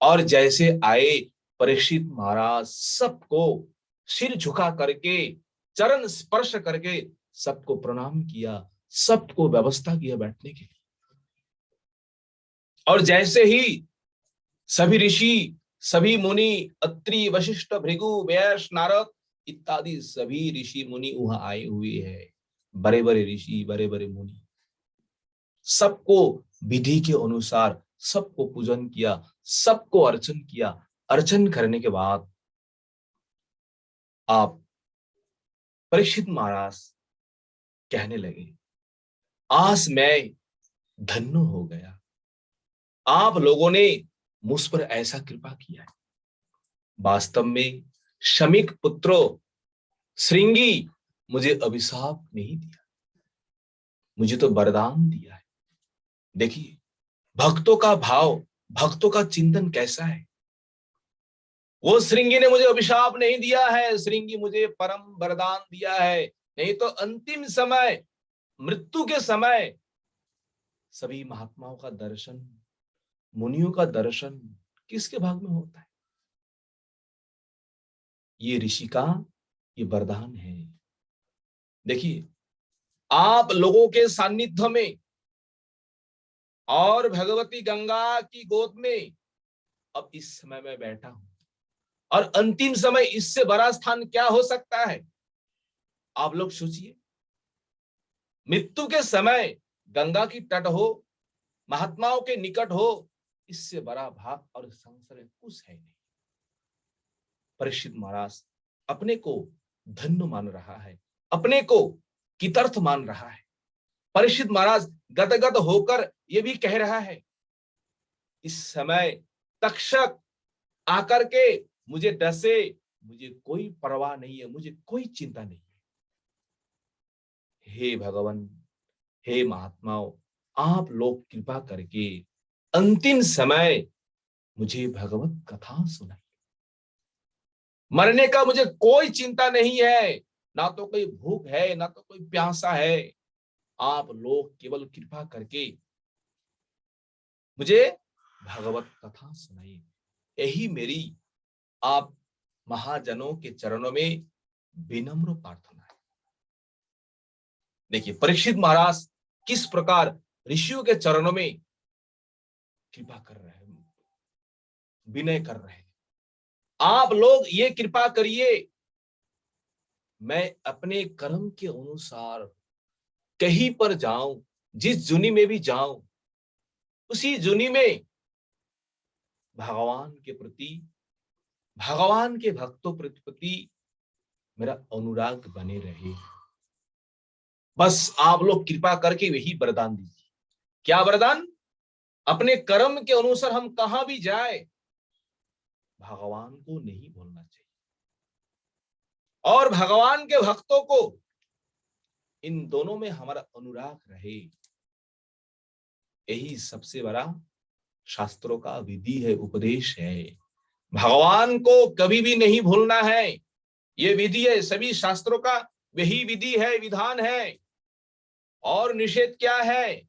और जैसे आए, परीक्षित महाराज सबको सिर झुका करके चरण स्पर्श करके सबको प्रणाम किया, सबको व्यवस्था किया बैठने के लिए। और जैसे ही सभी ऋषि सभी मुनि अत्रि वशिष्ठ भृगु व्यास नारद इत्यादि सभी ऋषि मुनि वहां आए हुए हैं, बड़े बड़े ऋषि बड़े बड़े मुनि, सबको विधि के अनुसार सबको पूजन किया, सबको अर्चन किया। अर्चन करने के बाद आप परीक्षित महाराज कहने लगे, आज मैं धन्य हो गया, आप लोगों ने मुझ पर ऐसा कृपा किया है। वास्तव में शमीक पुत्रो श्रृंगी मुझे अभिशाप नहीं दिया, मुझे तो वरदान दिया है। देखिए भक्तों का भाव, भक्तों का चिंतन कैसा है। वो श्रृंगी ने मुझे अभिशाप नहीं दिया है, श्रृंगी मुझे परम वरदान दिया है। नहीं तो अंतिम समय, मृत्यु के समय सभी महात्माओं का दर्शन, मुनियों का दर्शन किसके भाग में होता है? ये ऋषि का ये वरदान है। देखिए आप लोगों के सानिध्य में और भगवती गंगा की गोद में अब इस समय मैं बैठा हूं, और अंतिम समय इससे बड़ा स्थान क्या हो सकता है? आप लोग सोचिए, मृत्यु के समय गंगा की तट हो, महात्माओं के निकट हो, इससे बड़ा भाग और संसार में कुछ है नहीं। परीक्षित महाराज अपने को धन्य मान रहा है, अपने को कृतार्थ मान रहा है। परीक्षित महाराज गदगद होकर यह भी कह रहा है, इस समय तक्षक आकर के मुझे डसे, मुझे कोई परवाह नहीं है, मुझे कोई चिंता नहीं है। हे भगवान, हे महात्माओं, आप लोग कृपा करके अंतिम समय मुझे भगवत कथा सुनाई। मरने का मुझे कोई चिंता नहीं है, ना तो कोई भूख है ना तो कोई प्यासा है। आप लोग केवल कृपा करके मुझे भगवत कथा सुनाई, यही मेरी आप महाजनों के चरणों में विनम्र प्रार्थना है। देखिए परीक्षित महाराज किस प्रकार ऋषियों के चरणों में कृपा कर रहे हैं, विनय कर रहे हैं। आप लोग ये कृपा करिए, मैं अपने कर्म के अनुसार कहीं पर जाऊं, जिस जुनी में भी जाऊं, उसी जुनी में भगवान के प्रति, भगवान के भक्तों प्रति मेरा अनुराग बने रहे। बस आप लोग कृपा करके वही वरदान दीजिए। क्या वरदान? अपने कर्म के अनुसार हम कहां भी जाए, भगवान को नहीं भूलना चाहिए, और भगवान के भक्तों को इन दोनों में हमारा अनुराग रहे। यही सबसे बड़ा शास्त्रों का विधि है, उपदेश है। भगवान को कभी भी नहीं भूलना है, ये विधि है। सभी शास्त्रों का वही विधि है, विधान है। और निषेध क्या है?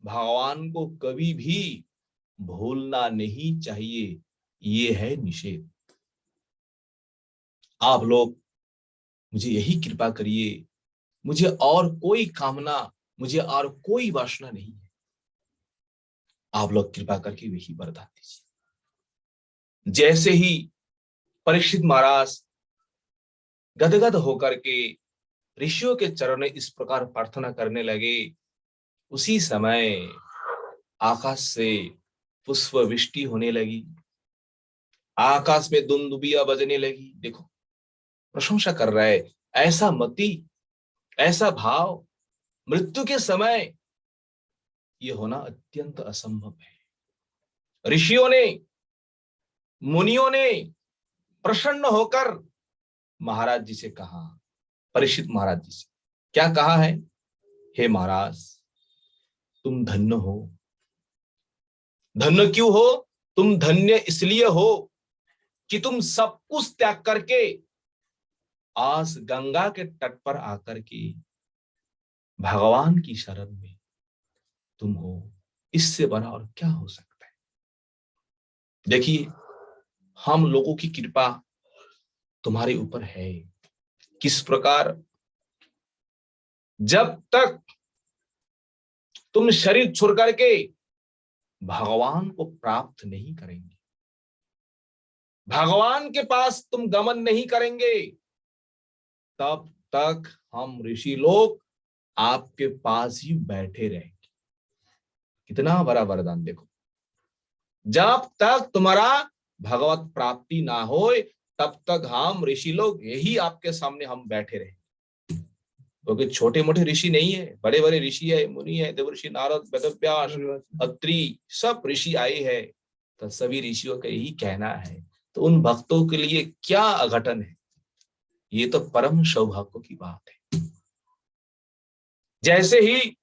भगवान को कभी भी भूलना नहीं चाहिए, ये है निषेध। आप लोग मुझे यही कृपा करिए, मुझे और कोई कामना, मुझे और कोई वासना नहीं है। आप लोग कृपा करके वही वरदान दीजिए। जैसे ही परीक्षित महाराज गदगद होकर के ऋषियों के चरण में इस प्रकार प्रार्थना करने लगे, उसी समय आकाश से पुष्प वृष्टि होने लगी, आकाश में दुंदुबिया बजने लगी। देखो, प्रशंसा कर रहा है। ऐसा मति, ऐसा भाव मृत्यु के समय ये होना अत्यंत असंभव है। ऋषियों ने, मुनियों ने प्रसन्न होकर महाराज जी से कहा, परीक्षित महाराज जी से क्या कहा है? हे महाराज, तुम धन्य हो। धन्य क्यों हो? तुम धन्य इसलिए हो कि तुम सब कुछ त्याग करके आज गंगा के तट पर आकर के भगवान की शरण में तुम हो। इससे बड़ा और क्या हो सकता है? देखिए, हम लोगों की कृपा तुम्हारे ऊपर है। किस प्रकार? जब तक तुम शरीर छोड़ करके भगवान को प्राप्त नहीं करेंगे, भगवान के पास तुम गमन नहीं करेंगे, तब तक हम ऋषि लोग आपके पास ही बैठे रहेंगे। कितना बड़ा वरदान! देखो, जब तक तुम्हारा भगवत प्राप्ति ना होए, तब तक हम ऋषि लोग यही आपके सामने हम बैठे रहे। क्योंकि छोटे मोटे ऋषि नहीं है, बड़े बड़े ऋषि है, मुनि है, देवर्षि नारद, वेदव्यास, अत्रि, सब ऋषि आए हैं। तो सभी ऋषियों का यही कहना है, तो उन भक्तों के लिए क्या अघटन है? ये तो परम सौभाग्य की बात है। जैसे ही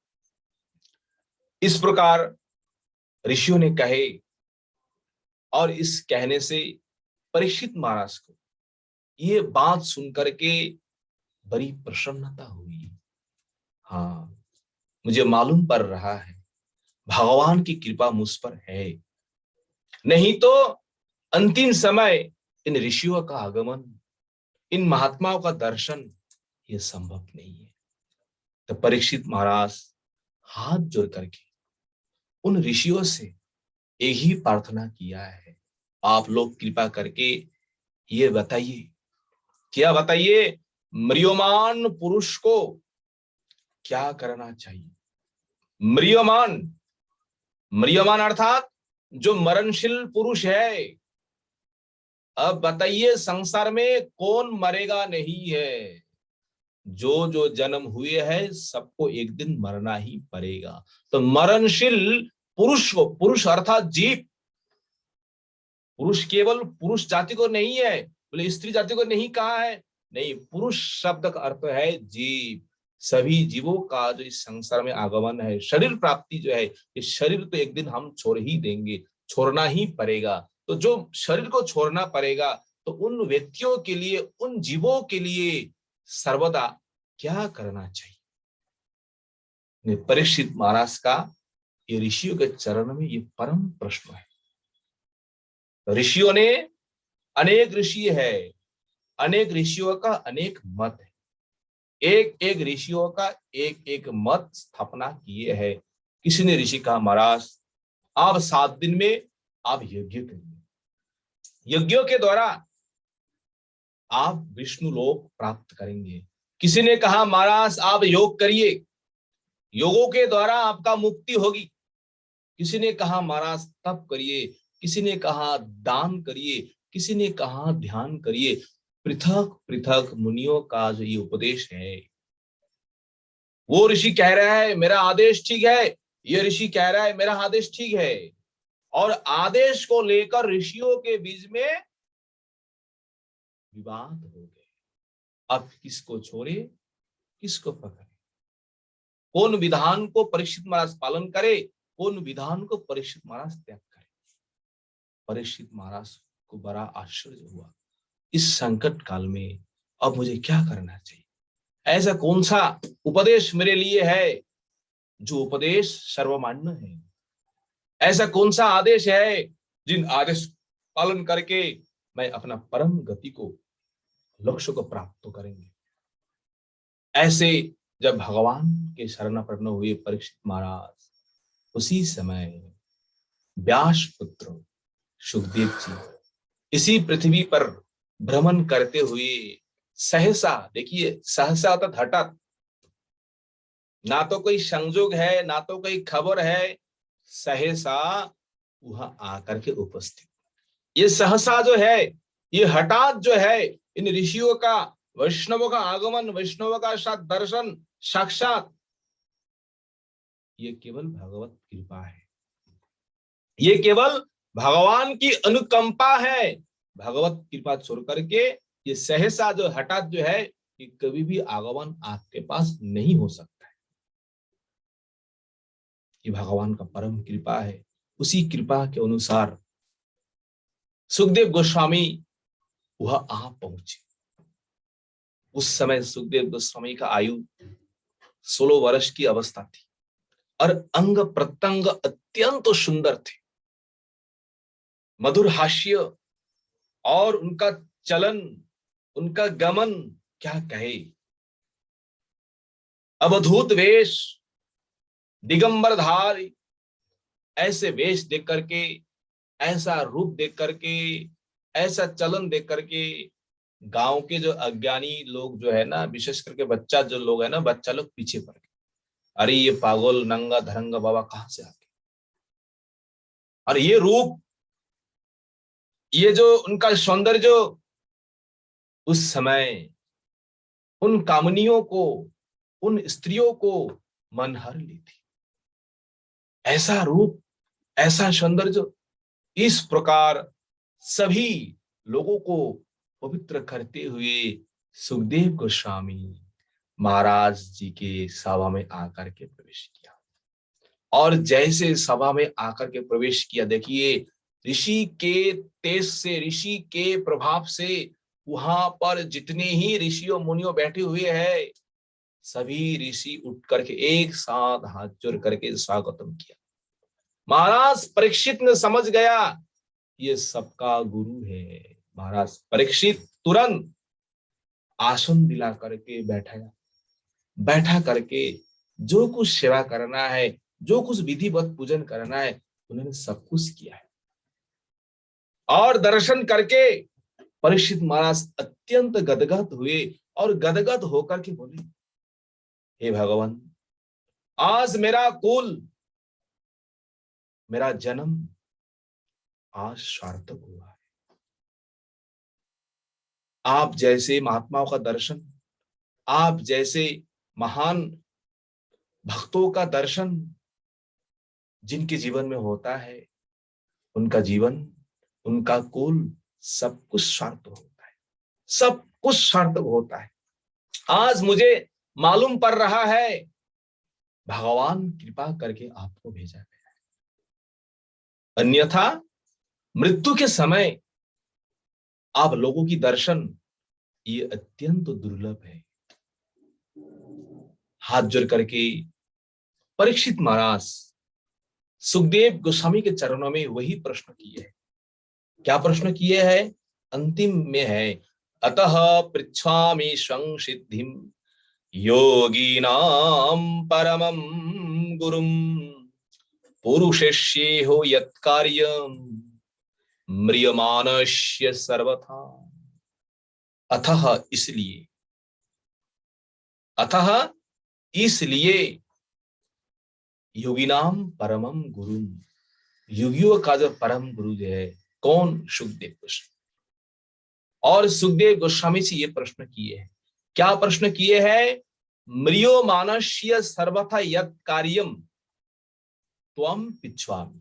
इस प्रकार ऋषियों ने कहे, और इस कहने से परीक्षित महाराज को ये बात सुनकर के बड़ी प्रसन्नता हुई। हाँ, मुझे मालूम पड़ रहा है भगवान की कृपा मुझ पर है, नहीं तो अंतिम समय इन ऋषियों का आगमन, इन महात्माओं का दर्शन ये संभव नहीं है। तो परीक्षित महाराज हाथ जोड़ करके उन ऋषियों से यही प्रार्थना किया है, आप लोग कृपा करके ये बताइए। क्या बताइए? म्रियमान पुरुष को क्या करना चाहिए? म्रियमान, म्रियमान अर्थात जो मरणशील पुरुष है। अब बताइए, संसार में कौन मरेगा नहीं है? जो जो जन्म हुए हैं सबको एक दिन मरना ही पड़ेगा। तो मरणशील पुरुष को, पुरुष अर्थात जीव, पुरुष केवल पुरुष जाति को नहीं है, बोले स्त्री जाति को नहीं कहा है, नहीं, पुरुष शब्द का अर्थ है जीव। सभी जीवों का जो इस संसार में आगमन है, शरीर प्राप्ति जो है, ये शरीर तो एक दिन हम छोड़ ही देंगे, छोड़ना ही पड़ेगा। तो जो शरीर को छोड़ना पड़ेगा, तो उन व्यक्तियों के लिए, उन जीवों के लिए सर्वदा क्या करना चाहिए? परीक्षित महाराज का ये ऋषियों के चरण में ये परम प्रश्न है। ऋषियों ने, अनेक ऋषि है, अनेक ऋषियों का अनेक मत है, एक एक ऋषियों का एक एक मत स्थापना किए है। किसी ने ऋषि कहा, महाराज आप 7 दिन में आप यज्ञ करिए, यज्ञों के द्वारा आप विष्णु लोक प्राप्त करेंगे। किसी ने कहा, महाराज आप योग करिए, योगों के द्वारा आपका मुक्ति होगी। किसी ने कहा, महाराज तप करिए, किसी ने कहा दान करिए, किसी ने कहा ध्यान करिए। पृथक पृथक मुनियों का जो ये उपदेश है, वो ऋषि कह रहा है मेरा आदेश ठीक है, ये ऋषि कह रहा है मेरा आदेश ठीक है, और आदेश को लेकर ऋषियों के बीच में विवाद हो गए। अब किसको छोड़े, किसको पकड़े? कौन विधान को परीक्षित महाराज पालन करे, उन विधान को परीक्षित महाराज त्याग करें। परीक्षित महाराज को बड़ा आश्चर्य हुआ, इस संकट काल में अब मुझे क्या करना चाहिए? ऐसा कौन सा उपदेश मेरे लिए है जो उपदेश सर्वमान्य है? ऐसा कौन सा आदेश है जिन आदेश पालन करके मैं अपना परम गति को, लक्ष्य को प्राप्त तो करेंगे? ऐसे जब भगवान के शरणापन्न हुए परीक्षित महाराज, उसी समय व्यास पुत्र सुखदेव जी इसी पृथ्वी पर भ्रमण करते हुए सहसा, देखिए सहसा अर्थात हठात, ना तो कोई संजोग है ना तो कोई खबर है, सहसा वहां आकर के उपस्थित। ये सहसा जो है, ये हठात जो है, इन ऋषियों का, वैष्णवों का आगमन, वैष्णवों का साथ दर्शन साक्षात, ये केवल भगवत कृपा है, ये केवल भगवान की अनुकंपा है। भगवत कृपा छोड़ करके ये सहसा जो हठात जो है, ये कभी भी आगमन आपके पास नहीं हो सकता है। ये भगवान का परम कृपा है। उसी कृपा के अनुसार सुखदेव गोस्वामी वह आ पहुंचे। उस समय सुखदेव गोस्वामी का आयु 16 वर्ष की अवस्था थी और अंग प्रत्यंग अत्यंत सुंदर थे। मधुर हास्य और उनका चलन, उनका गमन क्या कहे, अवधूत वेश, दिगंबर धारी, ऐसे वेश देख करके, ऐसा रूप देख करके, ऐसा चलन देख करके गांव के जो अज्ञानी लोग जो है ना, विशेष करके बच्चा जो लोग है ना, बच्चा लोग पीछे पड़ गए, अरे ये पागल नंगा धरंगा बाबा कहां से आ गए? और ये रूप, ये जो उनका सौंदर्य, उस समय उन कामनियों को, उन स्त्रियों को मन हर ली थी। ऐसा रूप, ऐसा सौंदर्य, इस प्रकार सभी लोगों को पवित्र करते हुए सुखदेव गोस्वामी महाराज जी के सभा में आकर के प्रवेश किया। और जैसे सभा में आकर के प्रवेश किया, देखिए ऋषि के तेज से, ऋषि के प्रभाव से वहां पर जितने ही ऋषियों मुनियों बैठे हुए हैं, सभी ऋषि उठ करके एक साथ हाथ जोड़ करके स्वागतम किया। महाराज परीक्षित ने समझ गया ये सबका गुरु है। महाराज परीक्षित तुरंत आसन दिला करके बैठा करके जो कुछ सेवा करना है, जो कुछ विधिवत पूजन करना है, उन्होंने सब कुछ किया है। और दर्शन करके परीक्षित महाराज अत्यंत गदगद हुए और गदगद होकर के बोले, हे भगवान, आज मेरा कुल, मेरा जन्म आज सार्थक हुआ है। आप जैसे महात्माओं का दर्शन, आप जैसे महान भक्तों का दर्शन जिनके जीवन में होता है, उनका जीवन, उनका कुल, सब कुछ सार्थक होता है, सब कुछ सार्थक होता है। आज मुझे मालूम पड़ रहा है भगवान कृपा करके आपको भेजा गया है, अन्यथा मृत्यु के समय आप लोगों की दर्शन ये अत्यंत दुर्लभ है। हाथ जोड़ करके परीक्षित महाराज सुखदेव गोस्वामी के चरणों में वही प्रश्न किए हैं। क्या प्रश्न किए हैं? अंतिम में है, अतः पृच्छामि संसिद्धिम योगिनां परमं गुरुं पुरुषेष्यो यत्कार्यं म्रियमानस्य सर्वथा। अतः इसलिए योगिनाम परमम गुरु, योगियों का जो परम गुरु जो है कौन? सुखदेव गोस्वामी। और सुखदेव गोस्वामी से ये प्रश्न किए हैं। क्या प्रश्न किए हैं? म्रियो मानस्य सर्वथा यत् कार्यम त्वं पिच्छामि।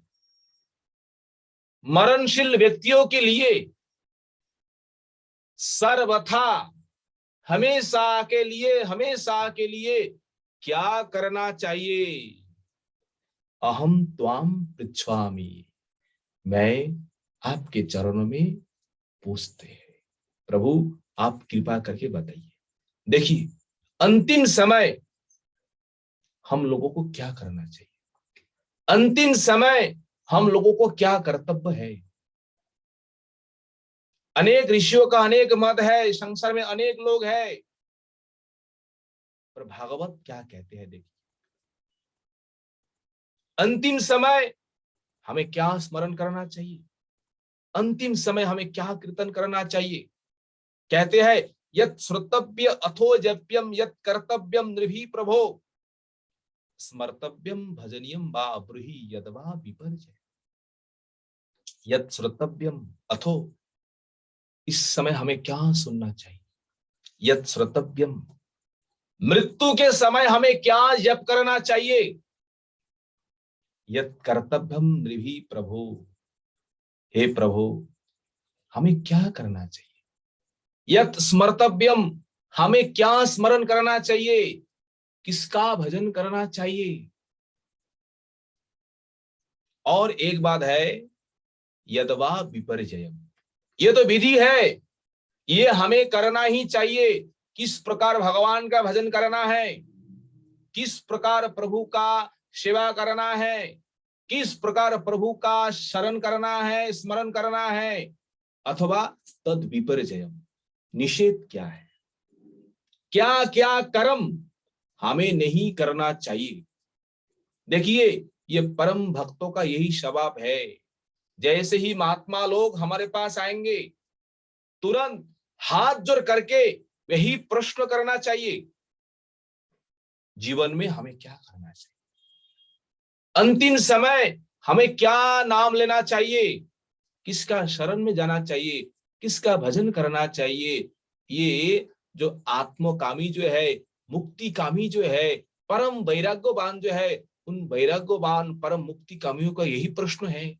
मरणशील व्यक्तियों के लिए सर्वथा, हमेशा के लिए क्या करना चाहिए? अहम त्वाम पृच्छामि, मैं आपके चरणों में पूछते हैं। प्रभु आप कृपा करके बताइए। देखिए अंतिम समय हम लोगों को क्या करना चाहिए, अंतिम समय हम लोगों को क्या कर्तव्य है। अनेक ऋषियों का अनेक मत है, संसार में अनेक लोग हैं, पर भागवत क्या कहते हैं देखिए। अंतिम समय हमें क्या स्मरण करना चाहिए, अंतिम समय हमें क्या कीर्तन करना चाहिए। कहते हैं यत् श्रोतव्य अथो जप्यम यत् कर्तव्यम नृभि प्रभो स्मर्तव्यम भजनीयम वा ब्रूहि यद्वा विपर्जय। यत् श्रोतव्यम अथो, इस समय हमें क्या सुनना चाहिए। यत् श्रोतव्यम, मृत्यु के समय हमें क्या जप करना चाहिए। यत् कर्तव्यम नृभि प्रभो, हे प्रभु हमें क्या करना चाहिए। यत् स्मर्तव्यम, हमें क्या स्मरण करना चाहिए, किसका भजन करना चाहिए। और एक बात है यद्वा विपर्जयम, ये तो विधि है, ये हमें करना ही चाहिए। किस प्रकार भगवान का भजन करना है, किस प्रकार प्रभु का सेवा करना है, किस प्रकार प्रभु का शरण करना है, स्मरण करना है। अथवा तद विपर्जयम, निषेध क्या है, क्या क्या कर्म हमें नहीं करना चाहिए। देखिए ये परम भक्तों का यही स्वभाव है। जैसे ही महात्मा लोग हमारे पास आएंगे तुरंत हाथ जोड़ करके वही प्रश्न करना चाहिए, जीवन में हमें क्या करना चाहिए, अंतिम समय हमें क्या नाम लेना चाहिए, किसका शरण में जाना चाहिए, किसका भजन करना चाहिए। ये जो आत्मकामी जो है, मुक्ति कामी जो है, परम वैराग्यवान जो है, उन वैराग्यवान परम मुक्ति कामियों का यही प्रश्न है।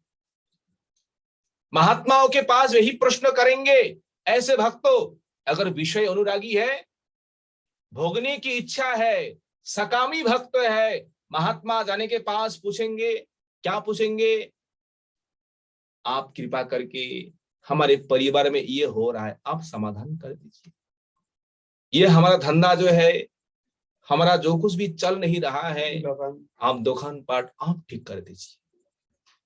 महात्माओं के पास यही प्रश्न करेंगे ऐसे भक्तों। अगर विषय अनुरागी है, भोगने की इच्छा है, सकामी भक्त है, महात्मा जाने के पास पूछेंगे, क्या पूछेंगे, आप कृपा करके हमारे परिवार में ये हो रहा है, आप समाधान कर दीजिए। ये हमारा धंधा जो है, हमारा जो कुछ भी चल नहीं रहा है, आप दुकान पाट आप ठीक कर दीजिए।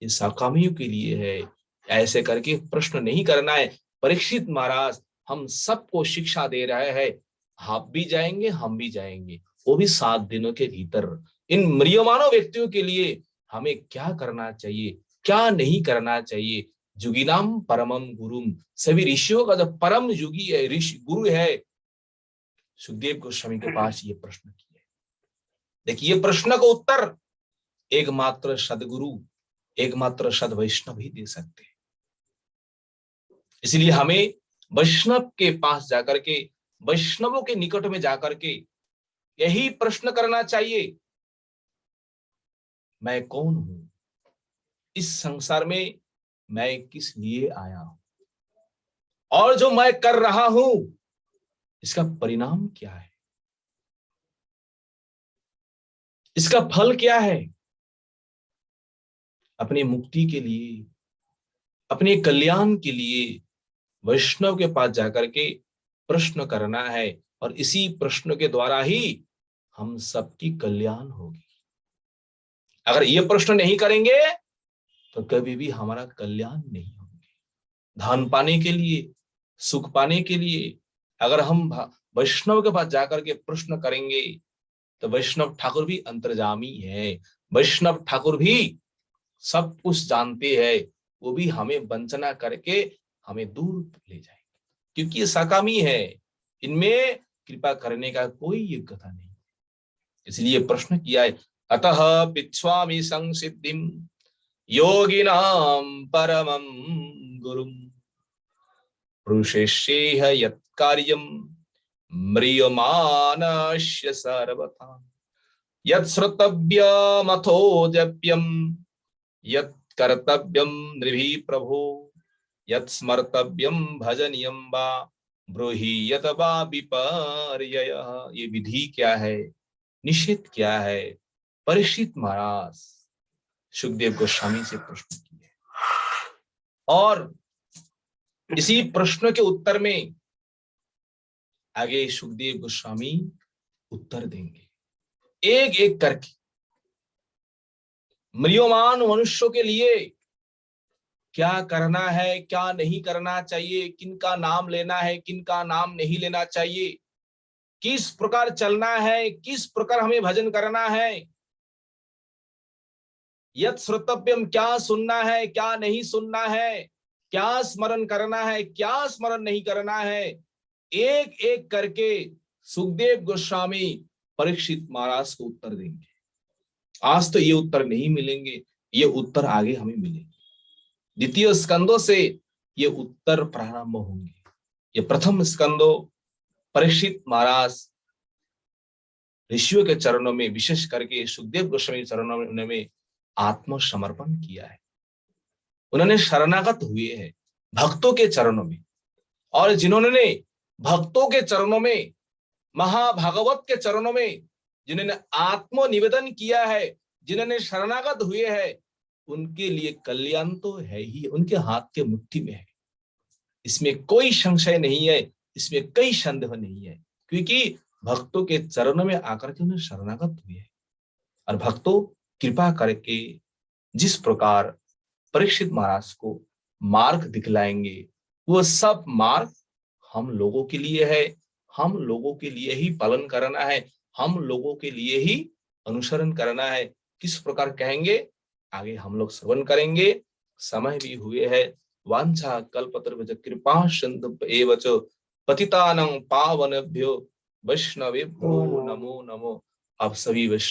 ये सकामियों के लिए है। ऐसे करके प्रश्न नहीं करना है। परीक्षित महाराज हम सबको शिक्षा दे रहे हैं, आप भी जाएंगे हम भी जाएंगे, वो भी 7 दिनों के भीतर। इन म्रियमानों व्यक्तियों के लिए हमें क्या करना चाहिए, क्या नहीं करना चाहिए। जुगिनाम परमम गुरुम, सभी ऋषियों का जो परम युगी है, ऋषि गुरु है, सुखदेव गोस्वामी के पास ये प्रश्न किया। देखिए ये प्रश्न का उत्तर एकमात्र सदगुरु, एकमात्र सद वैष्णव ही दे सकते हैं। इसलिए हमें वैष्णव के पास जाकर के, वैष्णवों के निकट में जाकर के यही प्रश्न करना चाहिए, मैं कौन हूं, इस संसार में मैं किस लिए आया हूं, और जो मैं कर रहा हूं इसका परिणाम क्या है, इसका फल क्या है। अपनी मुक्ति के लिए, अपने कल्याण के लिए वैष्णव के पास जाकर के प्रश्न करना है, और इसी प्रश्न के द्वारा ही हम सबकी कल्याण होगी। अगर ये प्रश्न नहीं करेंगे तो कभी भी हमारा कल्याण नहीं होगा। धन पाने के लिए, सुख पाने के लिए अगर हम वैष्णव के पास जाकर के प्रश्न करेंगे तो वैष्णव ठाकुर भी अंतर्जामी है, वैष्णव ठाकुर भी सब कुछ जानते हैं, वो भी हमें वंचना करके हमें दूर ले जाएंगे, क्योंकि ये सकामी है, इनमें कृपा करने का कोई योग्यता नहीं। इसलिए प्रश्न किया है, अतः पिच्छामि संसिद्धिम योगिनां परमं गुरुम पुरुषेष्येह यत् कार्यं म्रियमाणस्य सर्वथा यत् श्रोतव्यमथो जप्यं यत् कर्तव्यं नृभिः प्रभो यत् स्मर्तव्यं भजनीयं वा ब्रूहि यत् वा विपर्ययः। ये विधि क्या है, निषेध क्या है। परीक्षित महाराज सुखदेव गोस्वामी से प्रश्न किए और इसी प्रश्न के उत्तर में आगे सुखदेव गोस्वामी उत्तर देंगे एक एक करके। म्रियमान मनुष्यों के लिए क्या करना है, क्या नहीं करना चाहिए, किनका नाम लेना है, किनका नाम नहीं लेना चाहिए, किस प्रकार चलना है, किस प्रकार हमें भजन करना है, यत् श्रोतव्यम, क्या सुनना है, क्या नहीं सुनना है, क्या स्मरण करना है, क्या स्मरण नहीं करना है, एक एक करके सुखदेव गोस्वामी परीक्षित महाराज को उत्तर देंगे। आज तो ये उत्तर नहीं मिलेंगे, ये उत्तर आगे हमें मिलेंगे। द्वितीय स्कंदों से ये उत्तर प्रारंभ होंगे। ये प्रथम स्कंदों परीक्षित महाराज ऋषियों के चरणों में, विशेष करके सुखदेव गोस्वामी चरणों में उन्होंने आत्मसमर्पण किया है। उन्होंने शरणागत हुए हैं भक्तों के चरणों में, और जिन्होंने भक्तों के चरणों में, महाभागवत के चरणों में जिन्होंने आत्मनिवेदन किया है, जिन्होंने शरणागत हुए हैं, उनके लिए कल्याण तो है ही, उनके हाथ के मुट्ठी में है। इसमें कोई संशय नहीं है, इसमें कोई संदेह नहीं है, क्योंकि भक्तों के चरणों में आकर के उन्हें शरणागत हुए हैं। और भक्तों कृपा करके जिस प्रकार परीक्षित महाराज को मार्ग दिखलाएंगे, वो सब मार्ग हम लोगों के लिए है, हम लोगों के लिए ही पालन करना है, हम लोगों के लिए ही अनुसरण करना है। किस प्रकार कहेंगे आगे हम लोग श्रवण करेंगे। समय भी हुए है। वांछा कल्पतरुभ्यश्च कृपा सिन्धु एव च पतितानां पावनेभ्यो वैष्णवेभ्यो नमो नमो। आप सभी वैष्णव